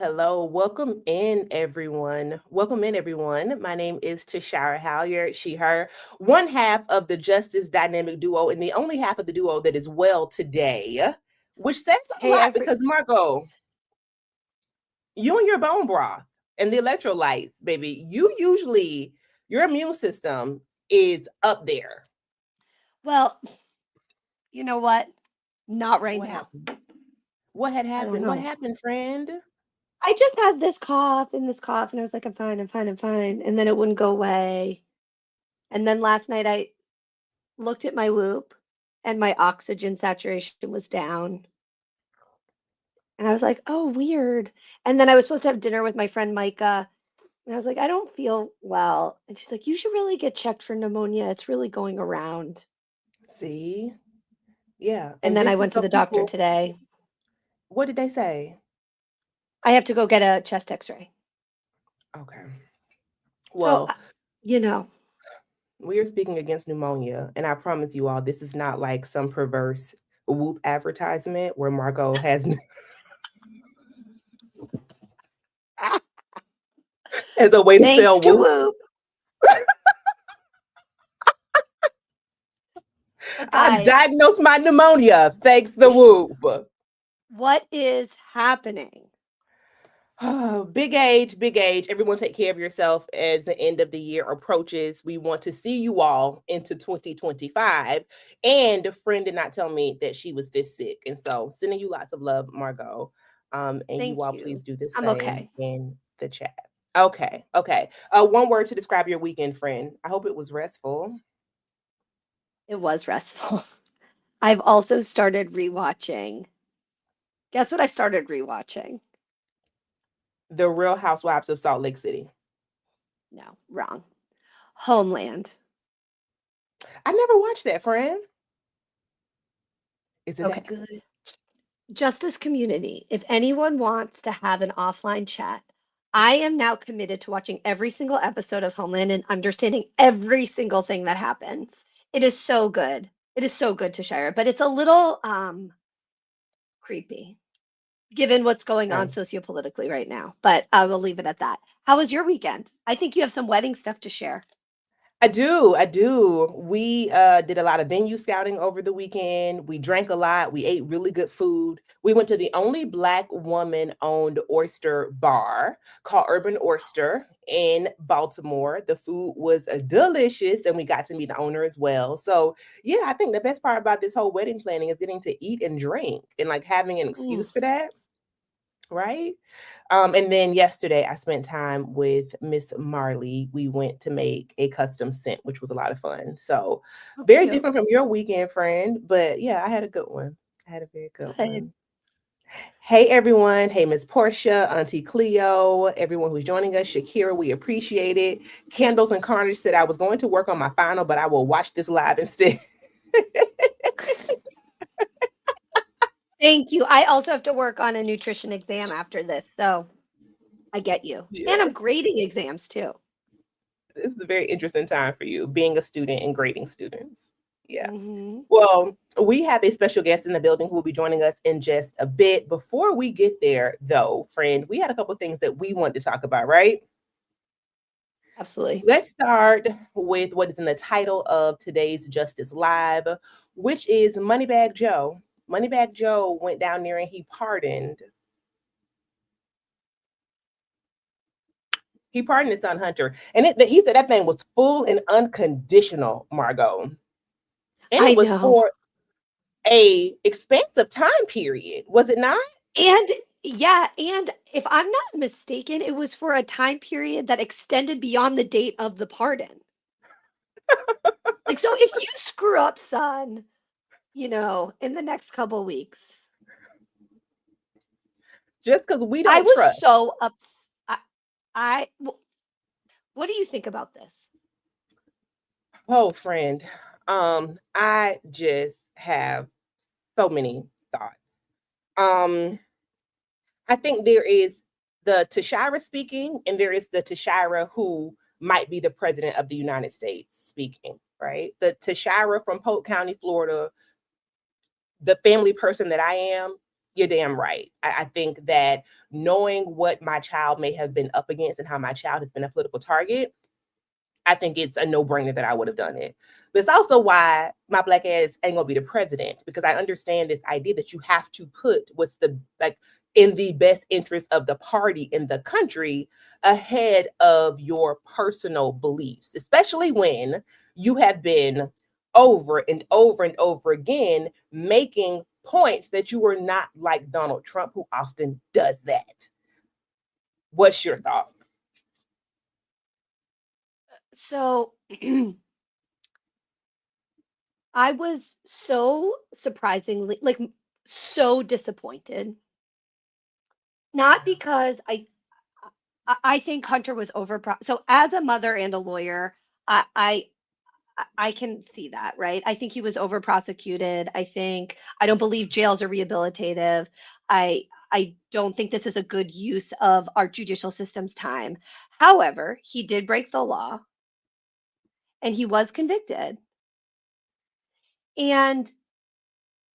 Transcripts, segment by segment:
Hello, welcome in everyone. Welcome in everyone. My name is Tashira Halyard, she, her, one half of the Justice Dynamic Duo and the only half of the duo that is well today, which says a Hey, lot because Margo, you and your bone broth and the electrolytes, baby, your immune system is up there. well, you know what? Not right What now. happened? What had I don't happened? What know. happened, friend? I just had this cough, and I was like, I'm fine, I'm fine, I'm fine. And then it wouldn't go away. And then last night I looked at my whoop, and my oxygen saturation was down. And I was like, oh, weird. And then I was supposed to have dinner with my friend Micah. And I was like, I don't feel well. And she's like, you should really get checked for pneumonia. It's really going around. See? Yeah. And And then I this is went to so the doctor people, today. what did they say? I have to go get a chest x-ray. Okay. So, Well, you know, we are speaking against pneumonia, and I promise you all, this is not like some perverse Whoop advertisement where Margot has as a way to thanks sell to Whoop. Whoop. But I've guys, diagnosed my pneumonia thanks the Whoop. what is happening? Big age, big age. Everyone take care of yourself as the end of the year approaches. We want to see you all into 2025. And a friend did not tell me that she was this sick. And so sending you lots of love, Margot. And you Thank all please you. do the I'm same okay. in the chat. Okay, okay. One word to describe your weekend, friend. I hope it was restful. It was restful. I've also started rewatching. Guess what I started rewatching? The Real Housewives of Salt Lake City. No, wrong. Homeland. I never watched that, friend. Is it that Okay. good? Justice community. If anyone wants to have an offline chat, I am now committed to watching every single episode of Homeland and understanding every single thing that happens. It is so good. It is so good to share, but it's a little creepy given what's going on Okay. sociopolitically right now. But I will leave it at that. How was your weekend? I think you have some wedding stuff to share. I do. I do. We did a lot of venue scouting over the weekend. We drank a lot. We ate really good food. We went to the only Black woman owned oyster bar called Urban Oyster in Baltimore. The food was delicious and we got to meet the owner as well. So, yeah, I think the best part about this whole wedding planning is getting to eat and drink and like having an Mm. excuse for that. Right. And then yesterday I spent time with Miss Marley. We went to make a custom scent, which was a lot of fun. So Oh, very cute. different from your weekend, friend. But yeah, I had a good one. I had a very good Good. one. Hey everyone. Hey Miss Portia, Auntie Cleo, everyone who's joining us, Shakira, we appreciate it. Candles and Carnage said I was going to work on my final, but I will watch this live instead. Thank you. I also have to work on a nutrition exam after this, so I get you. And Yeah. I'm grading exams too. This is a very interesting time for you, being a student and grading students. Yeah. Hmm. Well, we have a special guest in the building who will be joining us in just a bit. Before we get there, though, friend, we had a couple things that we wanted to talk about, right? Absolutely. Let's start with what is in the title of today's Justice Live, which is Moneybag Joe. Moneybag Joe went down there and he pardoned. He pardoned his son Hunter, and he said that thing was full and unconditional, Margot, and it I was know. for a expansive time period, was it not? And yeah, and if I'm not mistaken, it was for a time period that extended beyond the date of the pardon. Like, so if you screw up, son, in the next couple weeks, Just because we I don't was trust. so ups. What do you think about this? Oh, friend, I just have so many thoughts. Um, I think there is the Tashira speaking, and there is the Tashira who might be the president of the United States speaking, right? The Tashira from Polk County, Florida, the family person that I am. You're damn right. I think that knowing what my child may have been up against and how my child has been a political target, I think it's a no-brainer that I would have done it. But it's also why my black ass ain't gonna be the president, because I understand this idea that you have to put what's the like in the best interest of the party in the country ahead of your personal beliefs, especially when you have been over and over and over again making points that you are not like Donald Trump, who often does that. What's your thought? So I was so surprisingly, like, so disappointed. Not because I think Hunter was so as a mother and a lawyer, I can see that, right? I think he was over prosecuted. I don't believe jails are rehabilitative. I don't think this is a good use of our judicial system's time. However, he did break the law and he was convicted. And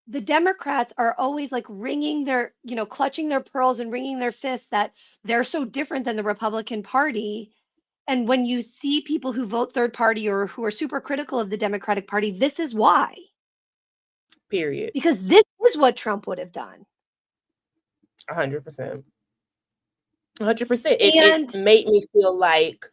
the Democrats are always like clutching their pearls and wringing their fists that they're so different than the Republican Party. And when you see people who vote third party or who are super critical of the Democratic Party, this is why. Period. Because this is what Trump would have done. 100%. 100%. It made me feel like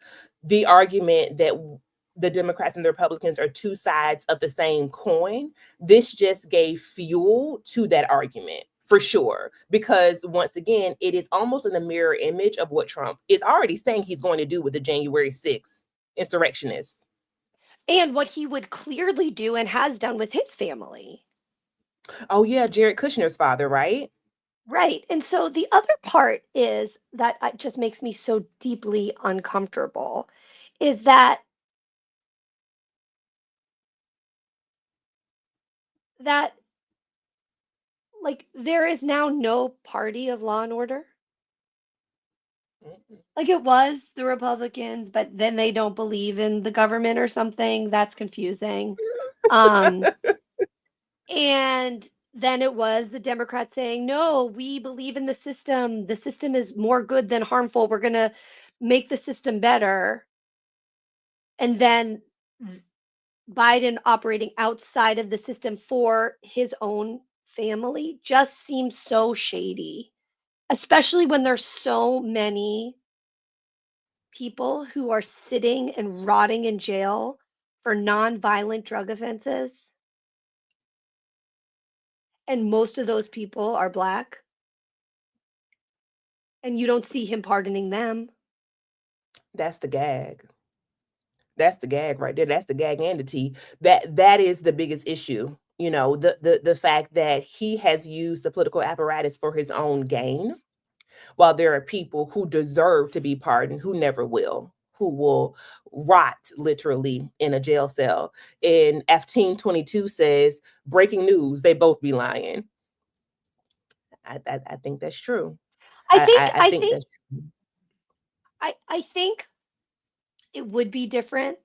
the argument that the Democrats and the Republicans are two sides of the same coin. This just gave fuel to that argument for sure. Because once again, it is almost in the mirror image of what Trump is already saying he's going to do with the January 6th insurrectionists. And what he would clearly do and has done with his family. Oh, yeah, Jared Kushner's father, right? Right. And so the other part is that just makes me so deeply uncomfortable is that like there is now no party of law and order. Like it was the Republicans, but then they don't believe in the government or something. That's confusing. And then it was the Democrats saying, no, we believe in the system. The system is more good than harmful. We're going to make the system better. And then Biden operating outside of the system for his own family just seems so shady, especially when there's so many people who are sitting and rotting in jail for non-violent drug offenses. And most of those people are Black. And you don't see him pardoning them. That's the gag. That's the gag right there. That's the gag and the tea. That is the biggest issue. You know, the fact that he has used the political apparatus for his own gain, while there are people who deserve to be pardoned who never will, who will rot literally in a jail cell. And 1522 says, breaking news, they both be lying. I think that's true. I think that's true. I think it would be different.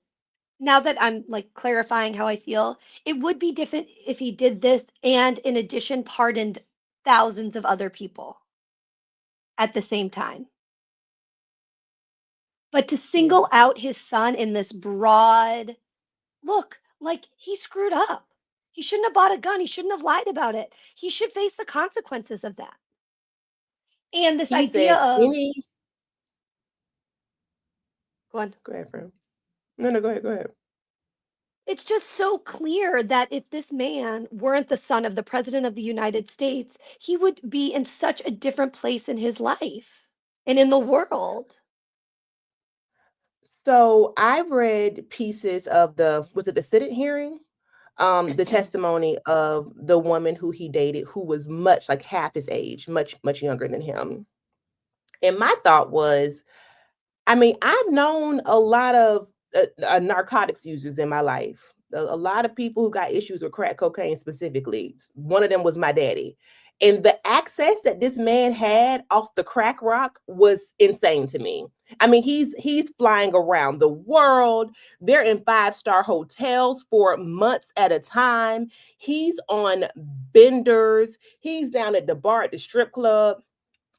Now that I'm like clarifying how I feel, it would be different if he did this and in addition pardoned thousands of other people at the same time. But to single out his son in this broad look, like he screwed up. He shouldn't have bought a gun. He shouldn't have lied about it. He should face the consequences of that. And this idea of go on. Go ahead, friend. No, go ahead. It's just so clear that if this man weren't the son of the President of the United States, he would be in such a different place in his life and in the world. So I read pieces of the Senate hearing? The testimony of the woman who he dated, who was much like half his age, much younger than him. And my thought was, I mean, I've known a lot of narcotics users in my life. A lot of people who got issues with crack cocaine specifically. One of them was my daddy. And the access that this man had off the crack rock was insane to me. I mean, he's flying around the world. They're in five-star hotels for months at a time. He's on benders. He's down at the bar at the strip club.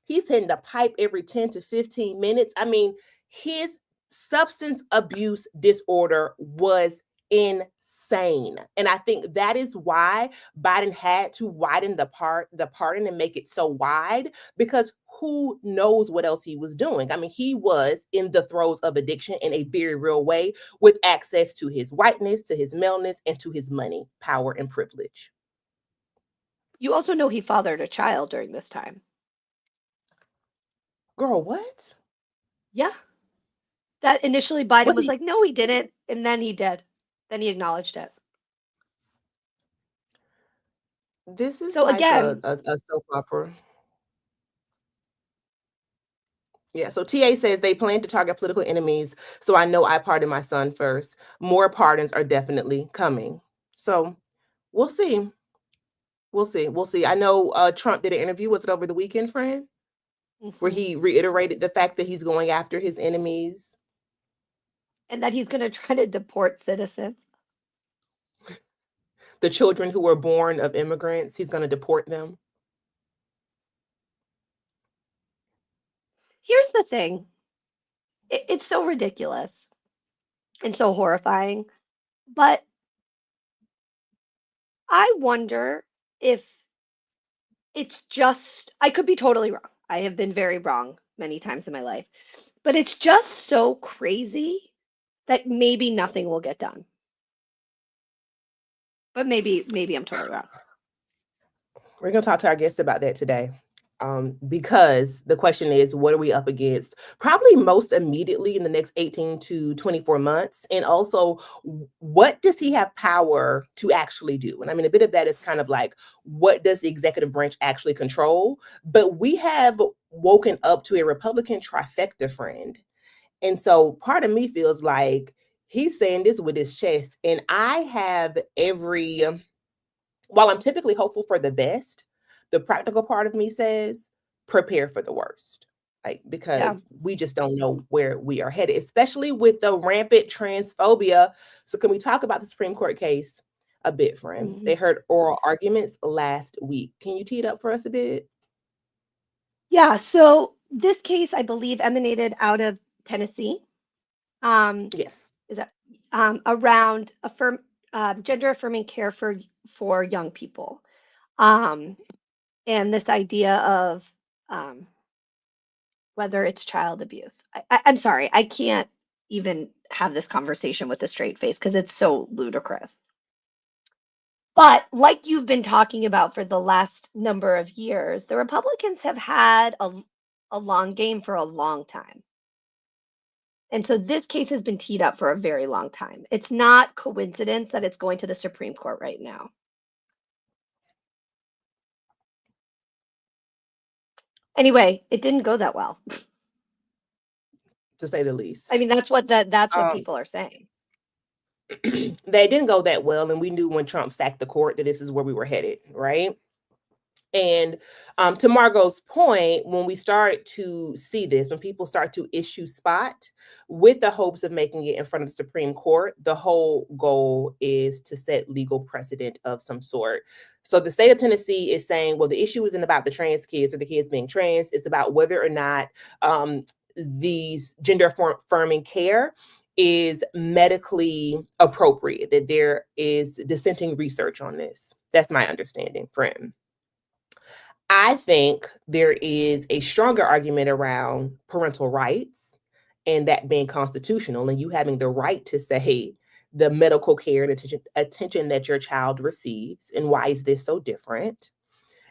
He's hitting the pipe every 10 to 15 minutes. I mean, his substance abuse disorder was insane. And I think that is why Biden had to widen the pardon and make it so wide, because who knows what else he was doing. I mean, he was in the throes of addiction in a very real way, with access to his whiteness, to his maleness, and to his money, power, and privilege. You also know he fathered a child during this time. Girl, what? Yeah. That initially Biden Was was he? like, no, he didn't. And then he did. Then he acknowledged it. This is So like again, a soap opera. Yeah, so TA says they plan to target political enemies, so I know I pardon my son first. More pardons are definitely coming. So we'll see. We'll see. We'll see. I know Trump did an interview, was it over the weekend, friend? Where mhm, he reiterated the fact that he's going after his enemies, and that he's going to try to deport citizens. the children who were born of immigrants, he's going to deport them. Here's the thing. It's so ridiculous and so horrifying, but I wonder if it's just, I could be totally wrong. I have been very wrong many times in my life, but it's just so crazy that maybe nothing will get done. But maybe I'm totally wrong. We're going to talk to our guests about that today. Because the question is, what are we up against? Probably most immediately in the next 18 to 24 months. And also, what does he have power to actually do? And I mean, a bit of that is kind of like, what does the executive branch actually control? But we have woken up to a Republican trifecta, friend. And so part of me feels like he's saying this with his chest. And I have every, while I'm typically hopeful for the best, the practical part of me says prepare for the worst. Like, Yeah. because we just don't know where we are headed, especially with the rampant transphobia. So, can we talk about the Supreme Court case a bit, friend? Mhm. They heard oral arguments last week. Can you tee it up for us a bit? Yeah. So this case, I believe, emanated out of Tennessee. Um, Yes. is that around gender affirming care for young people, um, and this idea of um, whether it's child abuse. I'm sorry, I can't even have this conversation with a straight face because it's so ludicrous. But like you've been talking about for the last number of years, the Republicans have had a long game for a long time. And so this case has been teed up for a very long time. It's not coincidence that it's going to the Supreme Court right now. Anyway, it didn't go that well. To say the I least. mean, that's what Um, people are saying. they didn't go that well, and we knew when Trump sacked the court that this is where we were headed, right? And to Margot's point, when we start to see this, when people start to issue spot with the hopes of making it in front of the Supreme Court, the whole goal is to set legal precedent of some sort. So the state of Tennessee is saying, well, the issue isn't about the trans kids or the kids being trans. It's about whether or not these gender affirming care is medically appropriate, that there is dissenting research on this. That's my understanding, friend. I think there is a stronger argument around parental rights and that being constitutional, and you having the right to say the medical care and attention that your child receives, and why is this so different?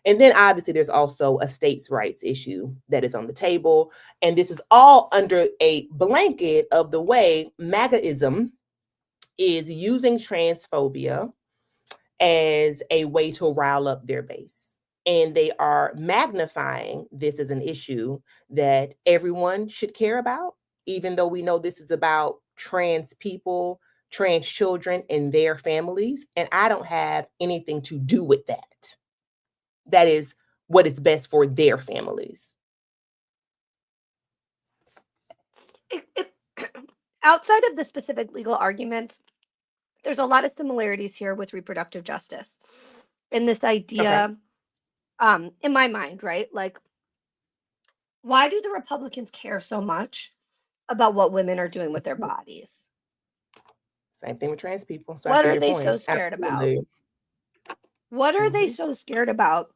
And then obviously there's also a states' rights issue that is on the table. And this is all under a blanket of the way MAGAism is using transphobia as a way to rile up their base. And they are magnifying this as an issue that everyone should care about, even though we know this is about trans people, trans children, and their families. And I don't have anything to do with that. That is what is best for their families. outside of the specific legal arguments, there's a lot of similarities here with reproductive justice. And this Okay. idea, in my mind, right? Like, why do the Republicans care so much about what women are doing with their bodies? Same thing with trans people. So I What see are your they so point. scared about? Absolutely. What are they Hmm. so scared about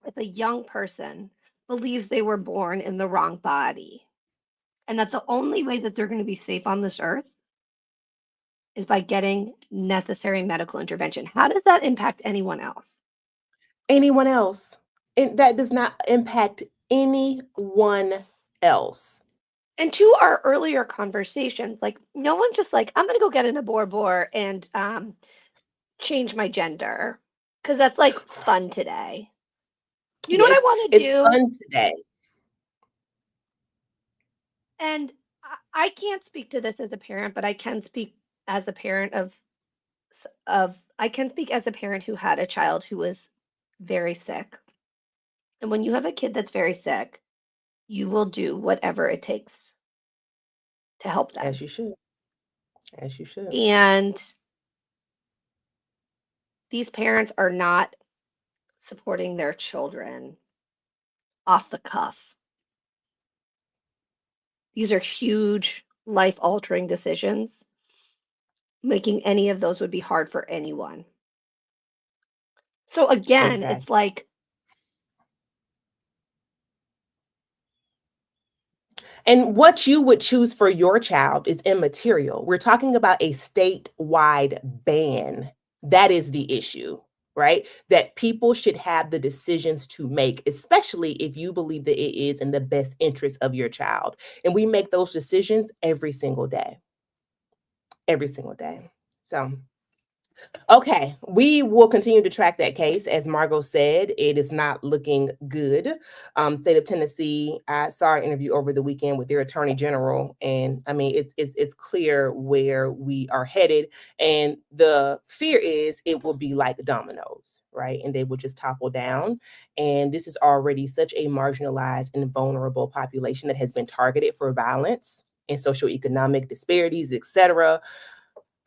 if a young person believes they were born in the wrong body and that the only way that they're going to be safe on this earth is by getting necessary medical intervention? How does that impact anyone else? Anyone else? That does not impact anyone else. And to our earlier conversations, like no one's just like, I'm gonna go get an abor and change my gender because that's like fun today. You know Yeah, what I want to it's do? fun today. And I can't speak to this as a parent, but I can speak as a parent of I can speak as a parent who had a child who was very sick. And when you have a kid that's very sick, you will do whatever it takes to help them. As you should. As you should. And these parents are not supporting their children off the cuff. These are huge life altering decisions. Making any of those would be hard for anyone. So again, Exactly. it's like, And what you would choose for your child is immaterial. We're talking about a statewide ban. That is the issue, right? That people should have the decisions to make, especially if you believe that it is in the best interest of your child. And we make those decisions every single day. Every single day. So okay, we will continue to track that case. As Margo said, it is not looking good. State of Tennessee, I saw an interview over the weekend with their attorney general, and I mean, it's clear where we are headed. And the fear is it will be like dominoes, right? And they will just topple down. And this is already such a marginalized and vulnerable population that has been targeted for violence and socioeconomic disparities, etc.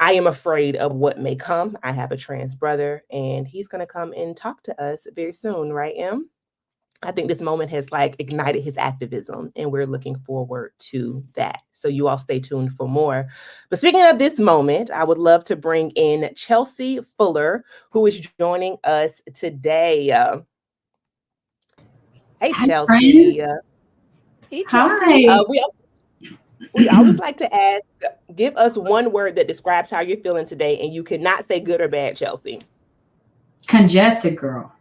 I am afraid of what may come. I have a trans brother, and he's going to come and talk to us very soon, right, Em? I think this moment has like ignited his activism, and we're looking forward to that. So you all stay tuned for more. But speaking of this moment, I would love to bring in Chelsea Fuller, who is joining us today. Hey, Hi, Chelsea. friends. hey, Chelsea. Hi. We always like to ask, give us one word that describes how you're feeling today, and you cannot say good or bad, Chelsea. Congested girl.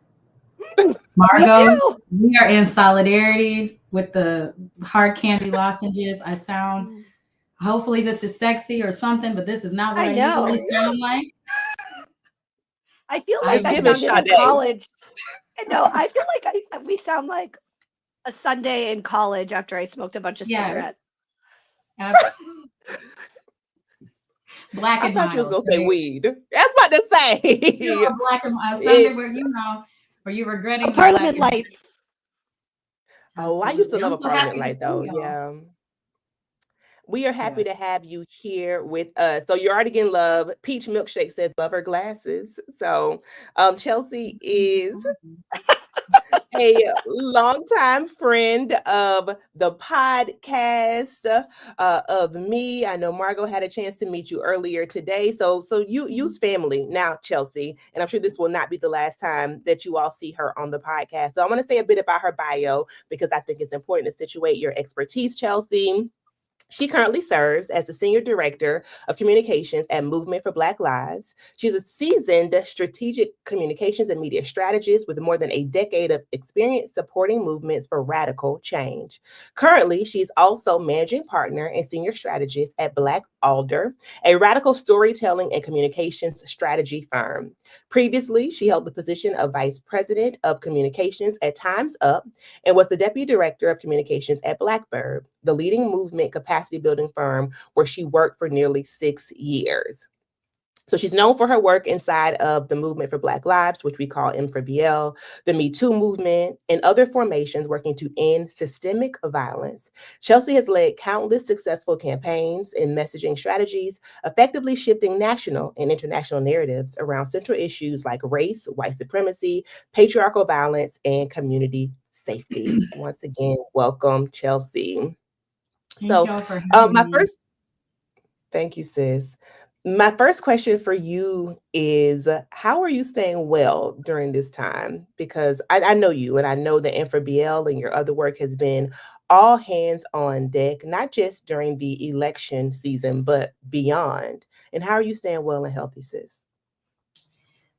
Me Margo, too. we are in solidarity with the hard candy lozenges. I sound, hopefully, this is sexy or something, but this is not what I I usually know. sound like. I feel I It's like I giving sounded in Sade. college. No, I feel like we sound like a Sunday in college after I smoked a bunch of yes, cigarettes. absolutely. Black I and thought you was miles, gonna say right? weed. That's about to You say. know, black and miles. Sunday It, where where you're A regretting the black Parliament and lights. oh, I used to absolutely. love I'm a so Parliament happy to light see though. y'all. Yeah. We are happy to Yes. have you here with us. So you're already getting love. Peach Milkshake says love her glasses. So Chelsea is a longtime friend of the podcast, of me. I know Margo had a chance to meet you earlier today. So you use family now, Chelsea, and I'm sure this will not be the last time that you all see her on the podcast. So I'm going to say a bit about her bio because I think it's important to situate your expertise, Chelsea. She currently serves as the Senior Director of Communications at Movement for Black Lives. She's a seasoned strategic communications and media strategist with more than a decade of experience supporting movements for radical change. Currently, she's also managing partner and senior strategist at Black Alder, a radical storytelling and communications strategy firm. Previously, she held the position of Vice President of Communications at Time's Up and was the Deputy Director of Communications at Blackbird, the leading movement capacity building firm where she worked for nearly 6 years. So she's known for her work inside of the Movement for Black Lives, which we call M4BL, the Me Too movement, and other formations working to end systemic violence. Chelsea has led countless successful campaigns and messaging strategies, effectively shifting national and international narratives around central issues like race, white supremacy, patriarchal violence, and community safety. Once again, welcome, Chelsea. Thank y'all for having me. Thank you, sis. My first question for you is, how are you staying well during this time? Because I know you, and I know that M4BL and your other work has been all hands on deck, not just during the election season, but beyond. And how are you staying well and healthy, sis?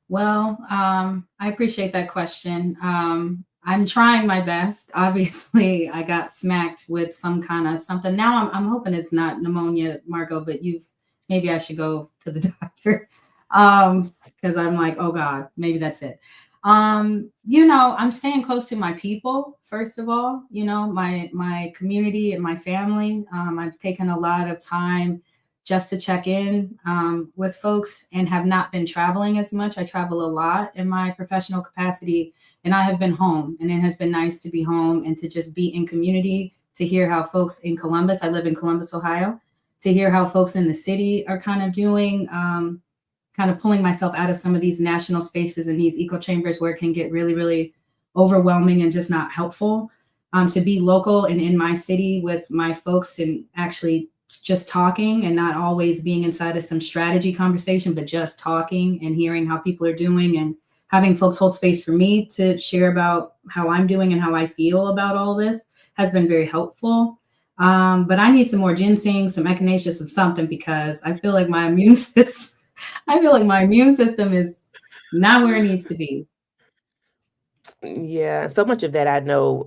Well, I appreciate that question. I'm trying my best. Obviously, I got smacked with some kind of something. Now I'm hoping it's not pneumonia, Margo, but maybe I should go to the doctor. Because I'm like, oh God, maybe that's it. I'm staying close to my people, first of all, my community and my family. I've taken a lot of time just to check in with folks and have not been traveling as much. I travel a lot in my professional capacity, and I have been home, and it has been nice to be home and to just be in community, to hear how folks in Columbus, I live in Columbus, Ohio, to hear how folks in the city are kind of doing, kind of pulling myself out of some of these national spaces and these echo chambers where it can get really, really overwhelming and just not helpful. To be local and in my city with my folks and actually just talking and not always being inside of some strategy conversation, but just talking and hearing how people are doing and having folks hold space for me to share about how I'm doing and how I feel about all this has been very helpful. But I need some more ginseng, some echinacea, some something, because I feel like my immune system, is not where it needs to be. Yeah, so much of that I know,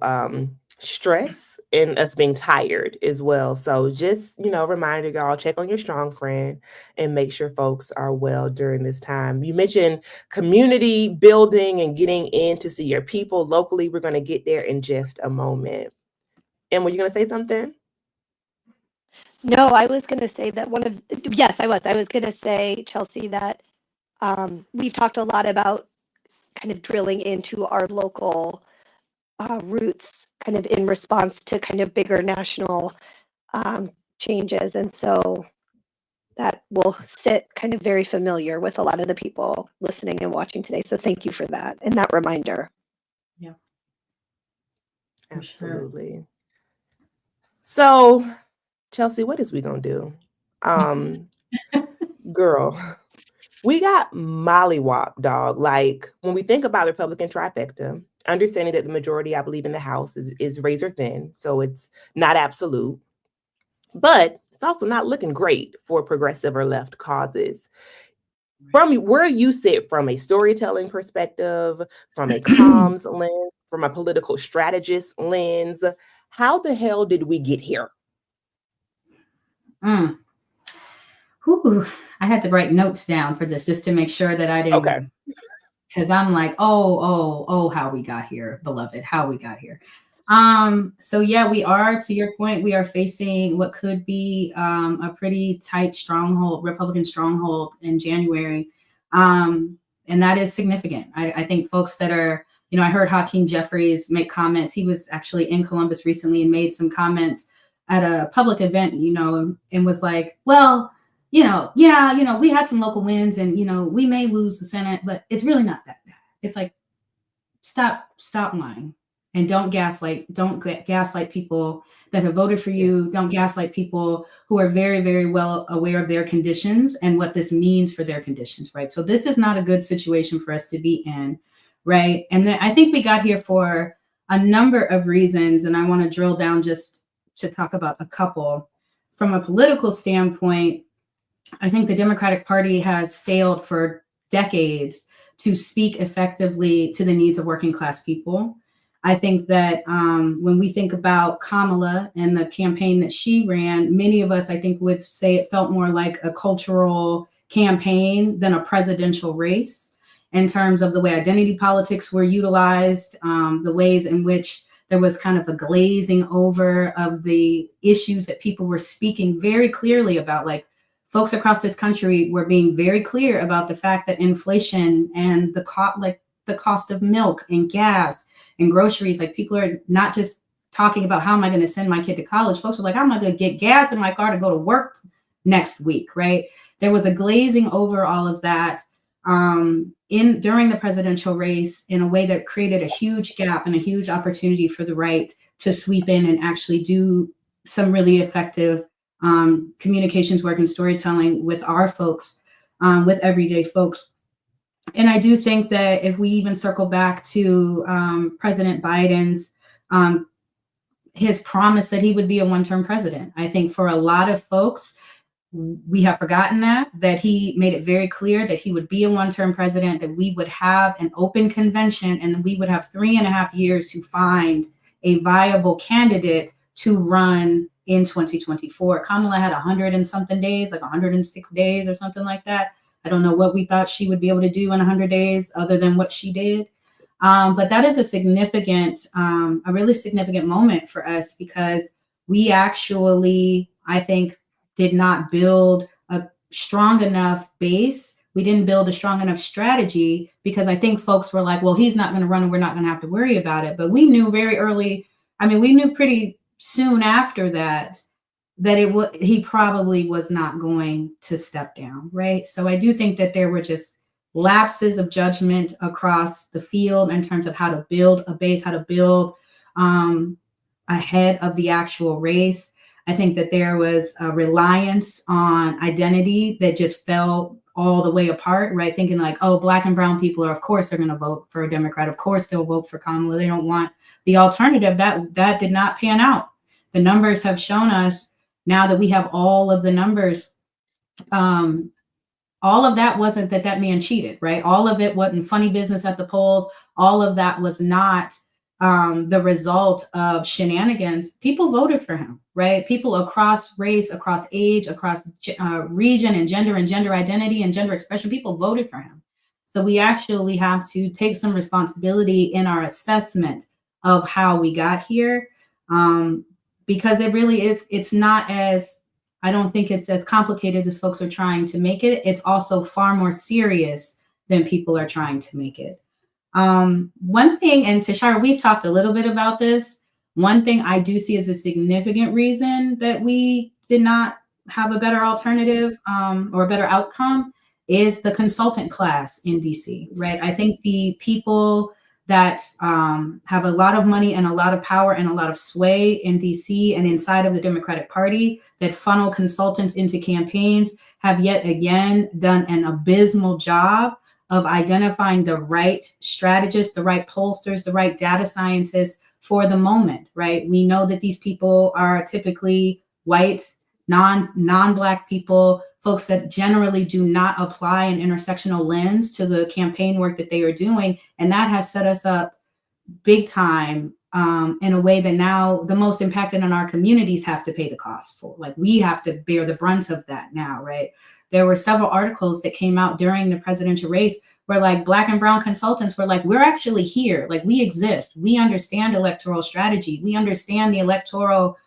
stress and us being tired as well. So just, reminder y'all, check on your strong friend and make sure folks are well during this time. You mentioned community building and getting in to see your people locally. We're going to get there in just a moment. And were you going to say something? No, I was going to say that yes, I was. I was going to say, Chelsea, that we've talked a lot about kind of drilling into our local roots, kind of in response to kind of bigger national changes. And so that will sit kind of very familiar with a lot of the people listening and watching today. So thank you for that and that reminder. Yeah. Absolutely. Sure. So, Chelsea, what is we gonna do? Girl, we got mollywop, dog. Like, when we think about Republican trifecta, understanding that the majority, I believe, in the House is razor thin, so it's not absolute, but it's also not looking great for progressive or left causes. From where you sit, from a storytelling perspective, from a comms lens, from a political strategist lens, how the hell did we get here? Ooh, I had to write notes down for this just to make sure that I didn't. Okay. Because I'm like, oh, how we got here, beloved, how we got here. So yeah, we are, to your point, we are facing what could be a pretty tight stronghold, Republican stronghold in January. And that is significant. I think folks that are, I heard Hakeem Jeffries make comments. He was actually in Columbus recently and made some comments at a public event, and was like, well, we had some local wins and, we may lose the Senate, but it's really not that bad. It's like, stop lying. And don't gaslight people that have voted for you. Don't gaslight people who are very, very well aware of their conditions and what this means for their conditions, right? So this is not a good situation for us to be in, right? And then I think we got here for a number of reasons, and I want to drill down just to talk about a couple. From a political standpoint, I think the Democratic Party has failed for decades to speak effectively to the needs of working class people. I think that when we think about Kamala and the campaign that she ran, many of us, I think, would say it felt more like a cultural campaign than a presidential race in terms of the way identity politics were utilized, the ways in which there was kind of a glazing over of the issues that people were speaking very clearly about, like folks across this country were being very clear about the fact that inflation and the cost of milk and gas and groceries, like people are not just talking about how am I going to send my kid to college. Folks are like, how am I going to get gas in my car to go to work next week, right? There was a glazing over all of that during the presidential race in a way that created a huge gap and a huge opportunity for the right to sweep in and actually do some really effective communications work and storytelling with our folks, with everyday folks. And I do think that if we even circle back to President Biden's his promise that he would be a one-term president, I think for a lot of folks, we have forgotten that he made it very clear that he would be a one-term president, that we would have an open convention, and we would have 3.5 years to find a viable candidate to run in 2024. Kamala had 100 and something days, like 106 days or something like that. I don't know what we thought she would be able to do in 100 days other than what she did. But that is a really significant moment for us, because we actually, I think, did not build a strong enough base. We didn't build a strong enough strategy, because I think folks were like, well, he's not going to run and we're not going to have to worry about it. But we knew very early, we knew pretty soon after that he probably was not going to step down, right? So I do think that there were just lapses of judgment across the field in terms of how to build a base, how to build ahead of the actual race. I think that there was a reliance on identity that just fell all the way apart, right? Thinking like, oh, Black and brown people are, of course, they're going to vote for a Democrat. Of course, they'll vote for Kamala. They don't want the alternative. That did not pan out. The numbers have shown us, now that we have all of the numbers, all of that wasn't that man cheated, right? All of it wasn't funny business at the polls. All of that was not the result of shenanigans. People voted for him, right? People across race, across age, across region and gender identity and gender expression, people voted for him. So we actually have to take some responsibility in our assessment of how we got here, because it really is, it's not as, I don't think it's as complicated as folks are trying to make it. It's also far more serious than people are trying to make it. One thing, and Tashira, we've talked a little bit about this. One thing I do see as a significant reason that we did not have a better alternative or a better outcome is the consultant class in DC, right? I think the people that have a lot of money and a lot of power and a lot of sway in DC and inside of the Democratic Party that funnel consultants into campaigns have yet again done an abysmal job of identifying the right strategists, the right pollsters, the right data scientists for the moment, right? We know that these people are typically white, non-Black people, folks that generally do not apply an intersectional lens to the campaign work that they are doing. And that has set us up big time in a way that now the most impacted in our communities have to pay the cost for. Like, we have to bear the brunt of that now, right? There were several articles that came out during the presidential race where like Black and brown consultants were like, we're actually here, like we exist. We understand electoral strategy. We understand the electoral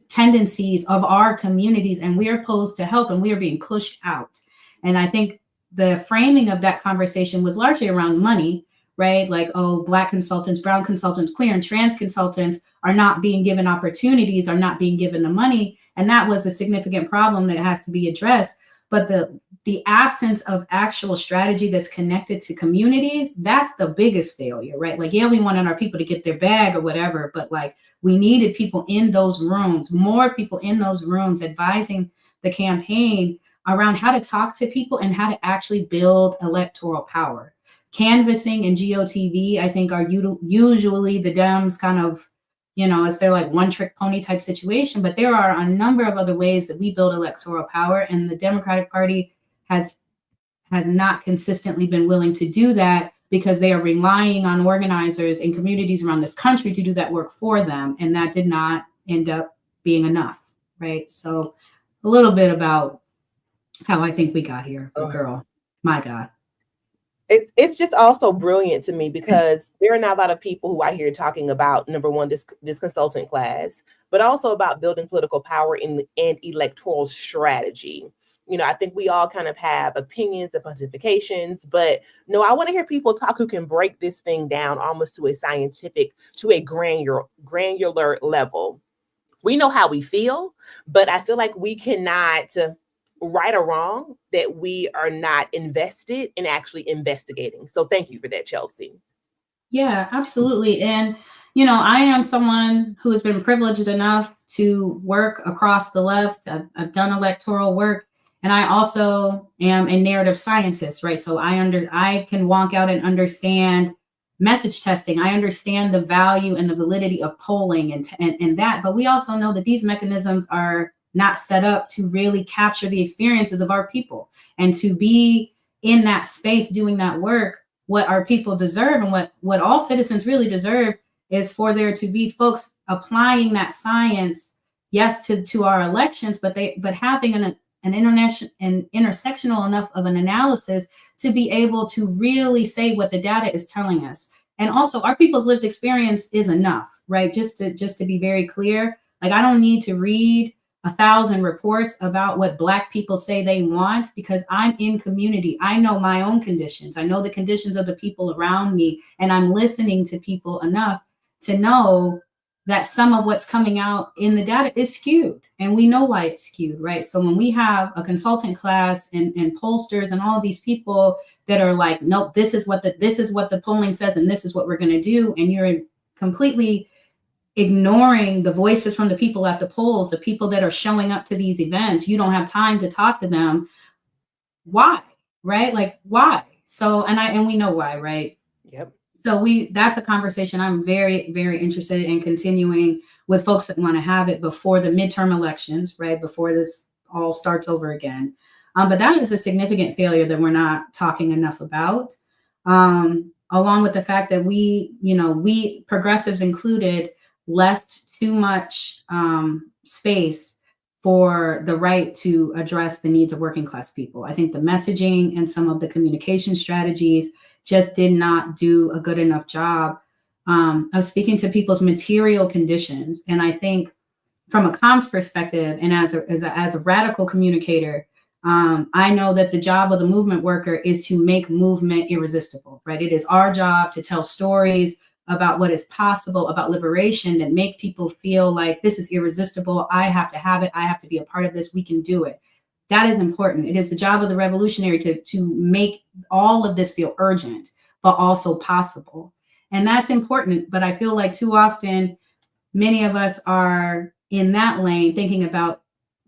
tendencies of our communities, and we are posed to help, and we are being pushed out. And I think the framing of that conversation was largely around money, right? Like, oh, Black consultants, brown consultants, queer and trans consultants are not being given opportunities, are not being given the money. And that was a significant problem that has to be addressed. But the absence of actual strategy that's connected to communities, that's the biggest failure, right? Like, yeah, we wanted our people to get their bag or whatever, but like, we needed people in those rooms, more people in those rooms advising the campaign around how to talk to people and how to actually build electoral power. Canvassing and GOTV, I think, are usually the Dems kind of, it's their like one trick pony type situation, but there are a number of other ways that we build electoral power, and the Democratic Party has not consistently been willing to do that because they are relying on organizers in communities around this country to do that work for them, and that did not end up being enough, right? So a little bit about how I think we got here, but girl, my God. It's just also brilliant to me because there are not a lot of people who I hear talking about, number one, this consultant class, but also about building political power and electoral strategy. You know, I think we all kind of have opinions and pontifications, but no, I want to hear people talk who can break this thing down almost to a scientific, to a granular level. We know how we feel, but I feel like we cannot, right or wrong, that we are not invested in actually investigating. So thank you for that, Chelsea. Yeah, absolutely. And, you know, I am someone who has been privileged enough to work across the left. I've done electoral work, and I also am a narrative scientist, right? So I can walk out and understand message testing. I understand the value and the validity of polling and that, but we also know that these mechanisms are not set up to really capture the experiences of our people, and to be in that space doing that work. What our people deserve, and what all citizens really deserve, is for there to be folks applying that science, yes, to our elections, but having an international and intersectional enough of an analysis to be able to really say what the data is telling us. And also, our people's lived experience is enough, right? Just to be very clear, like, I don't need to read 1,000 reports about what Black people say they want, because I'm in community. I know my own conditions. I know the conditions of the people around me, and I'm listening to people enough to know that some of what's coming out in the data is skewed, and we know why it's skewed, right? So when we have a consultant class and pollsters and all these people that are like, nope, this is what the polling says, and this is what we're going to do, and you're completely ignoring the voices from the people at the polls, the people that are showing up to these events, you don't have time to talk to them. Why? Right? Like, why? So, and we know why, right? Yep. So that's a conversation I'm very, very interested in continuing with folks that want to have it before the midterm elections, right? Before this all starts over again. But that is a significant failure that we're not talking enough about. Along with the fact that we progressives included, left too much space for the right to address the needs of working class people. I think the messaging and some of the communication strategies just did not do a good enough job of speaking to people's material conditions. And I think from a comms perspective, and as a radical communicator, I know that the job of the movement worker is to make movement irresistible, right? It is our job to tell stories about what is possible, about liberation, that make people feel like this is irresistible. I have to have it. I have to be a part of this. We can do it. That is important. It is the job of the revolutionary to make all of this feel urgent, but also possible. And that's important. But I feel like too often, many of us are in that lane thinking about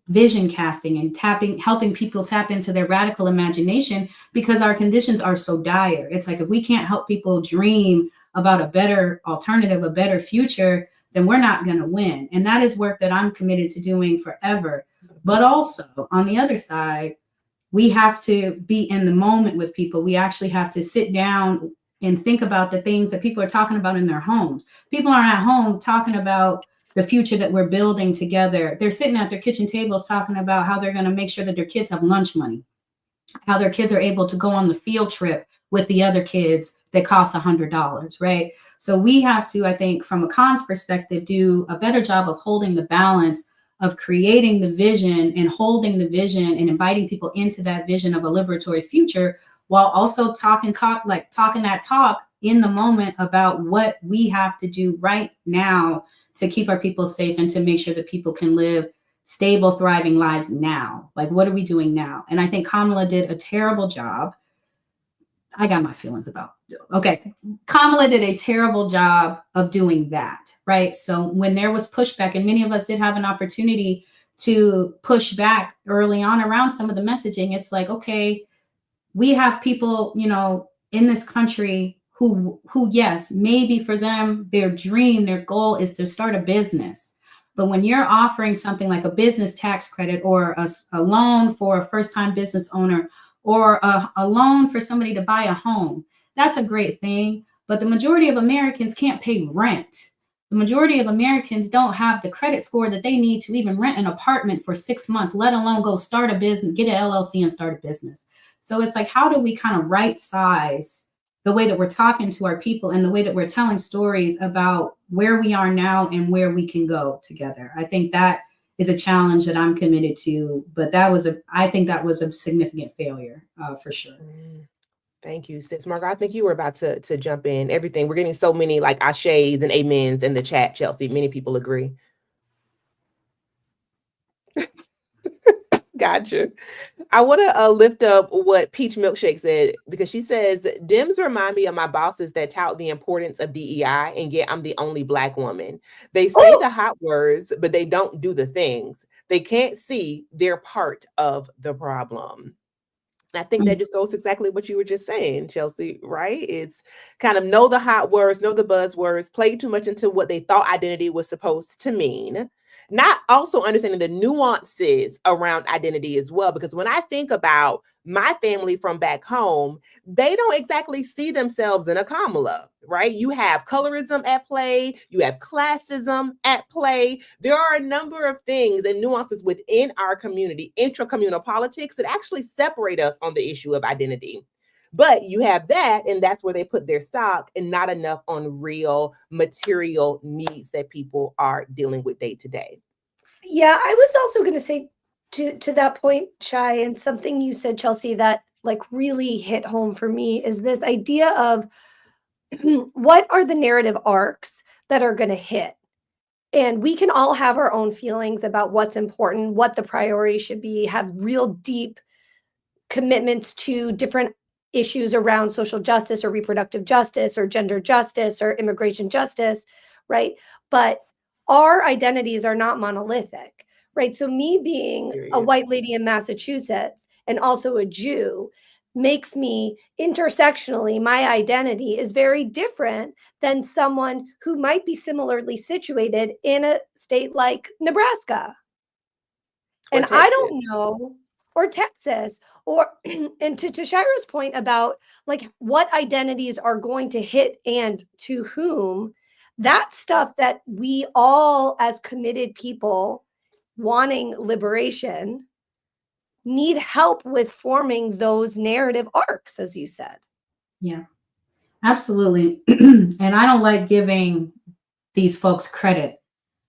vision casting and helping people tap into their radical imagination, because our conditions are so dire. It's like, if we can't help people dream about a better alternative, a better future, then we're not going to win. And that is work that I'm committed to doing forever. But also, on the other side, we have to be in the moment with people. We actually have to sit down and think about the things that people are talking about in their homes. People aren't at home talking about the future that we're building together. They're sitting at their kitchen tables talking about how they're going to make sure that their kids have lunch money, how their kids are able to go on the field trip with the other kids that costs $100, right? So we have to, I think, from a comms perspective, do a better job of holding the balance of creating the vision and holding the vision and inviting people into that vision of a liberatory future, while also talking that talk in the moment about what we have to do right now to keep our people safe and to make sure that people can live stable, thriving lives now. Like, what are we doing now? And I think Kamala did a terrible job. I got my feelings about it. Okay. Kamala did a terrible job of doing that, right? So when there was pushback, and many of us did have an opportunity to push back early on around some of the messaging, it's like, okay, we have people, in this country who, yes, maybe for them, their dream, their goal is to start a business. But when you're offering something like a business tax credit, or a loan for a first-time business owner, or a loan for somebody to buy a home, that's a great thing. But the majority of Americans can't pay rent. The majority of Americans don't have the credit score that they need to even rent an apartment for 6 months, let alone go start a business, get an LLC and start a business. So it's like, how do we kind of right size the way that we're talking to our people and the way that we're telling stories about where we are now and where we can go together? I think that is a challenge that I'm committed to. But I think that was a significant failure for sure. Thank you, sis. Margo, I think you were about to jump in. Everything. We're getting so many like ashes and amens in the chat, Chelsea. Many people agree. Gotcha. I want to lift up what Peach Milkshake said, because she says, Dems remind me of my bosses that tout the importance of DEI, and yet I'm the only Black woman. They say the hot words, but they don't do the things. They can't see they're part of the problem. And I think that just goes to exactly what you were just saying, Chelsea, right? It's kind of know the hot words, know the buzzwords, play too much into what they thought identity was supposed to mean. Not also understanding the nuances around identity as well. Because when I think about my family from back home, they don't exactly see themselves in a Kamala, right? You have colorism at play, you have classism at play. There are a number of things and nuances within our community, intra-communal politics, that actually separate us on the issue of identity. But you have that, and that's where they put their stock, and not enough on real material needs that people are dealing with day to day. Yeah, I was also going to say to that point, Shai, and something you said, Chelsea, that like really hit home for me is this idea of what are the narrative arcs that are going to hit? And we can all have our own feelings about what's important, what the priority should be, have real deep commitments to different issues around social justice or reproductive justice or gender justice or immigration justice, right? But our identities are not monolithic, right? So me being a white lady in Massachusetts and also a Jew makes me intersectionally, my identity is very different than someone who might be similarly situated in a state like Nebraska. And I don't know, or Texas, or and to Shira's point about like what identities are going to hit and to whom, that stuff that we all as committed people wanting liberation need help with forming those narrative arcs, as you said. Yeah, absolutely. And I don't like giving these folks credit,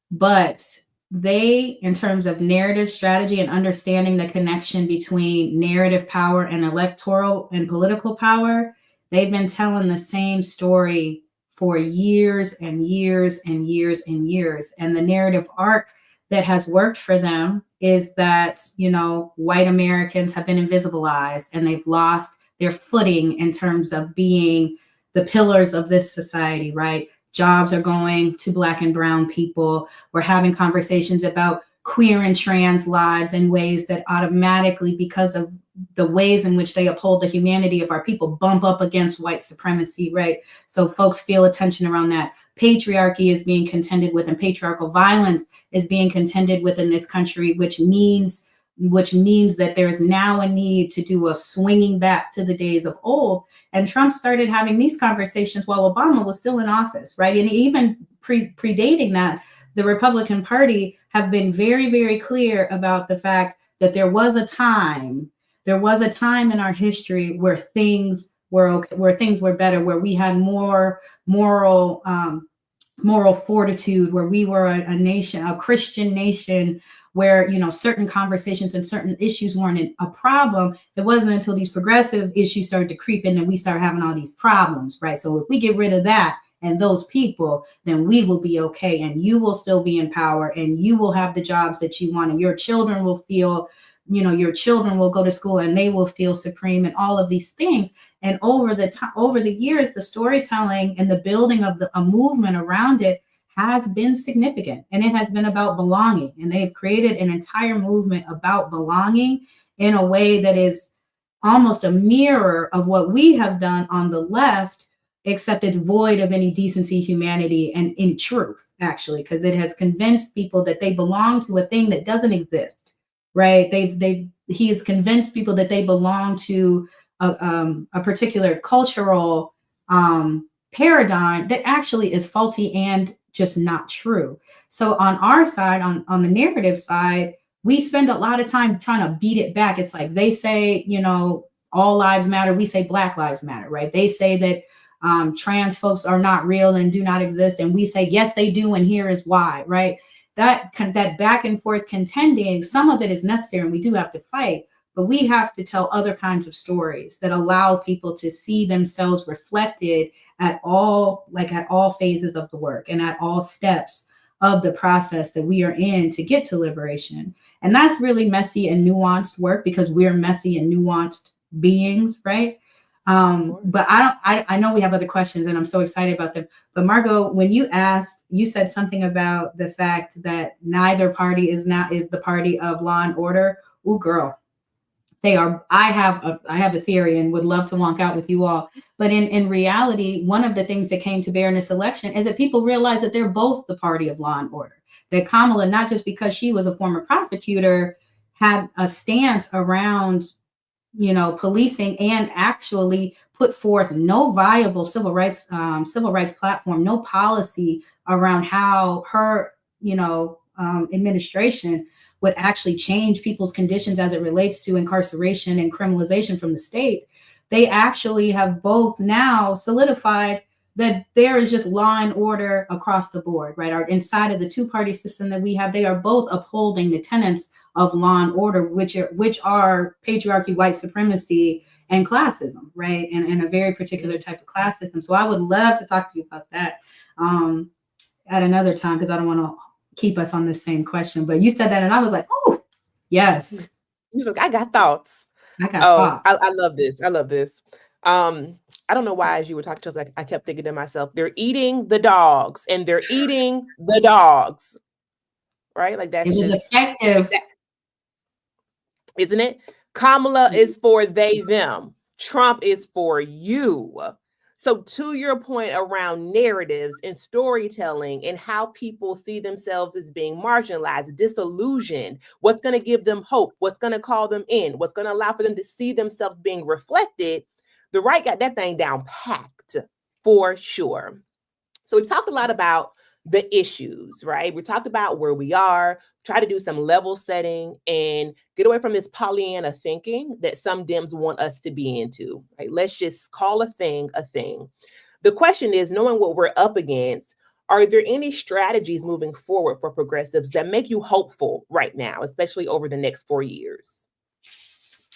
but they, in terms of narrative strategy and understanding the connection between narrative power and electoral and political power, they've been telling the same story for years and years and years and years. And the narrative arc that has worked for them is that, you know, white Americans have been invisibilized and they've lost their footing in terms of being the pillars of this society, right? Jobs are going to Black and brown people. We're having conversations about queer and trans lives in ways that automatically, because of the ways in which they uphold the humanity of our people, bump up against white supremacy, right? So folks feel a tension around that. Patriarchy is being contended with, and patriarchal violence is being contended with in this country, which means that there's now a need to do a swinging back to the days of old. And Trump started having these conversations while Obama was still in office, right? And even predating that, the Republican Party have been very, very clear about the fact that there was a time in our history where things were okay, where things were better, where we had more moral fortitude, where we were a nation, a Christian nation, where, you know, certain conversations and certain issues weren't a problem. It wasn't until these progressive issues started to creep in that we started having all these problems, right? So if we get rid of that and those people, then we will be okay, and you will still be in power, and you will have the jobs that you want, and your children will feel, you know, your children will go to school and they will feel supreme, and all of these things. And over the years, the storytelling and the building of a movement around it has been significant, and it has been about belonging. And they've created an entire movement about belonging in a way that is almost a mirror of what we have done on the left, except it's void of any decency, humanity, and any truth, actually, because it has convinced people that they belong to a thing that doesn't exist, right? He has convinced people that they belong to a particular cultural paradigm that actually is faulty and just not true. So on our side, on the narrative side, we spend a lot of time trying to beat it back. It's like they say, you know, all lives matter. We say Black lives matter, right? They say that trans folks are not real and do not exist. And we say, yes, they do. And here is why, right? that back and forth contending, some of it is necessary and we do have to fight, but we have to tell other kinds of stories that allow people to see themselves reflected at all phases of the work and at all steps of the process that we are in to get to liberation. And that's really messy and nuanced work because we're messy and nuanced beings, right? But I know we have other questions and I'm so excited about them. But Margo, when you said something about the fact that neither party is the party of law and order. Ooh, girl, they are. I have a theory and would love to walk out with you all. But in reality, one of the things that came to bear in this election is that people realize that they're both the party of law and order. That Kamala, not just because she was a former prosecutor, had a stance around, policing and actually put forth no viable civil rights platform, no policy around how her, administration would actually change people's conditions as it relates to incarceration and criminalization from the state. They actually have both now solidified that there is just law and order across the board, right? Inside of the two-party system that we have, they are both upholding the tenets of law and order, which are patriarchy, white supremacy, and classism, right? And a very particular type of class system. So I would love to talk to you about that at another time, because I don't want to keep us on the same question. But you said that and I was like, oh, yes. He's like, I got thoughts. Thoughts. I love this. I love this. I don't know why, as you were talking to us, I kept thinking to myself, they're eating the dogs and they're eating the dogs. Right? Like that's just effective. Isn't it? Kamala is for they, them. Trump is for you. So to your point around narratives and storytelling and how people see themselves as being marginalized, disillusioned, what's going to give them hope, what's going to call them in, what's going to allow for them to see themselves being reflected, the right got that thing down packed for sure. So we've talked a lot about the issues, right? We talked about where we are, try to do some level setting and get away from this Pollyanna thinking that some Dems want us to be into, right? Let's just call a thing a thing. The question is, knowing what we're up against, are there any strategies moving forward for progressives that make you hopeful right now, especially over the next 4 years?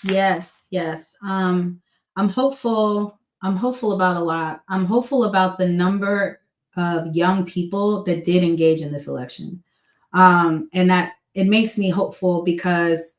Yes. I'm hopeful about a lot. I'm hopeful about the number of young people that did engage in this election. And that it makes me hopeful because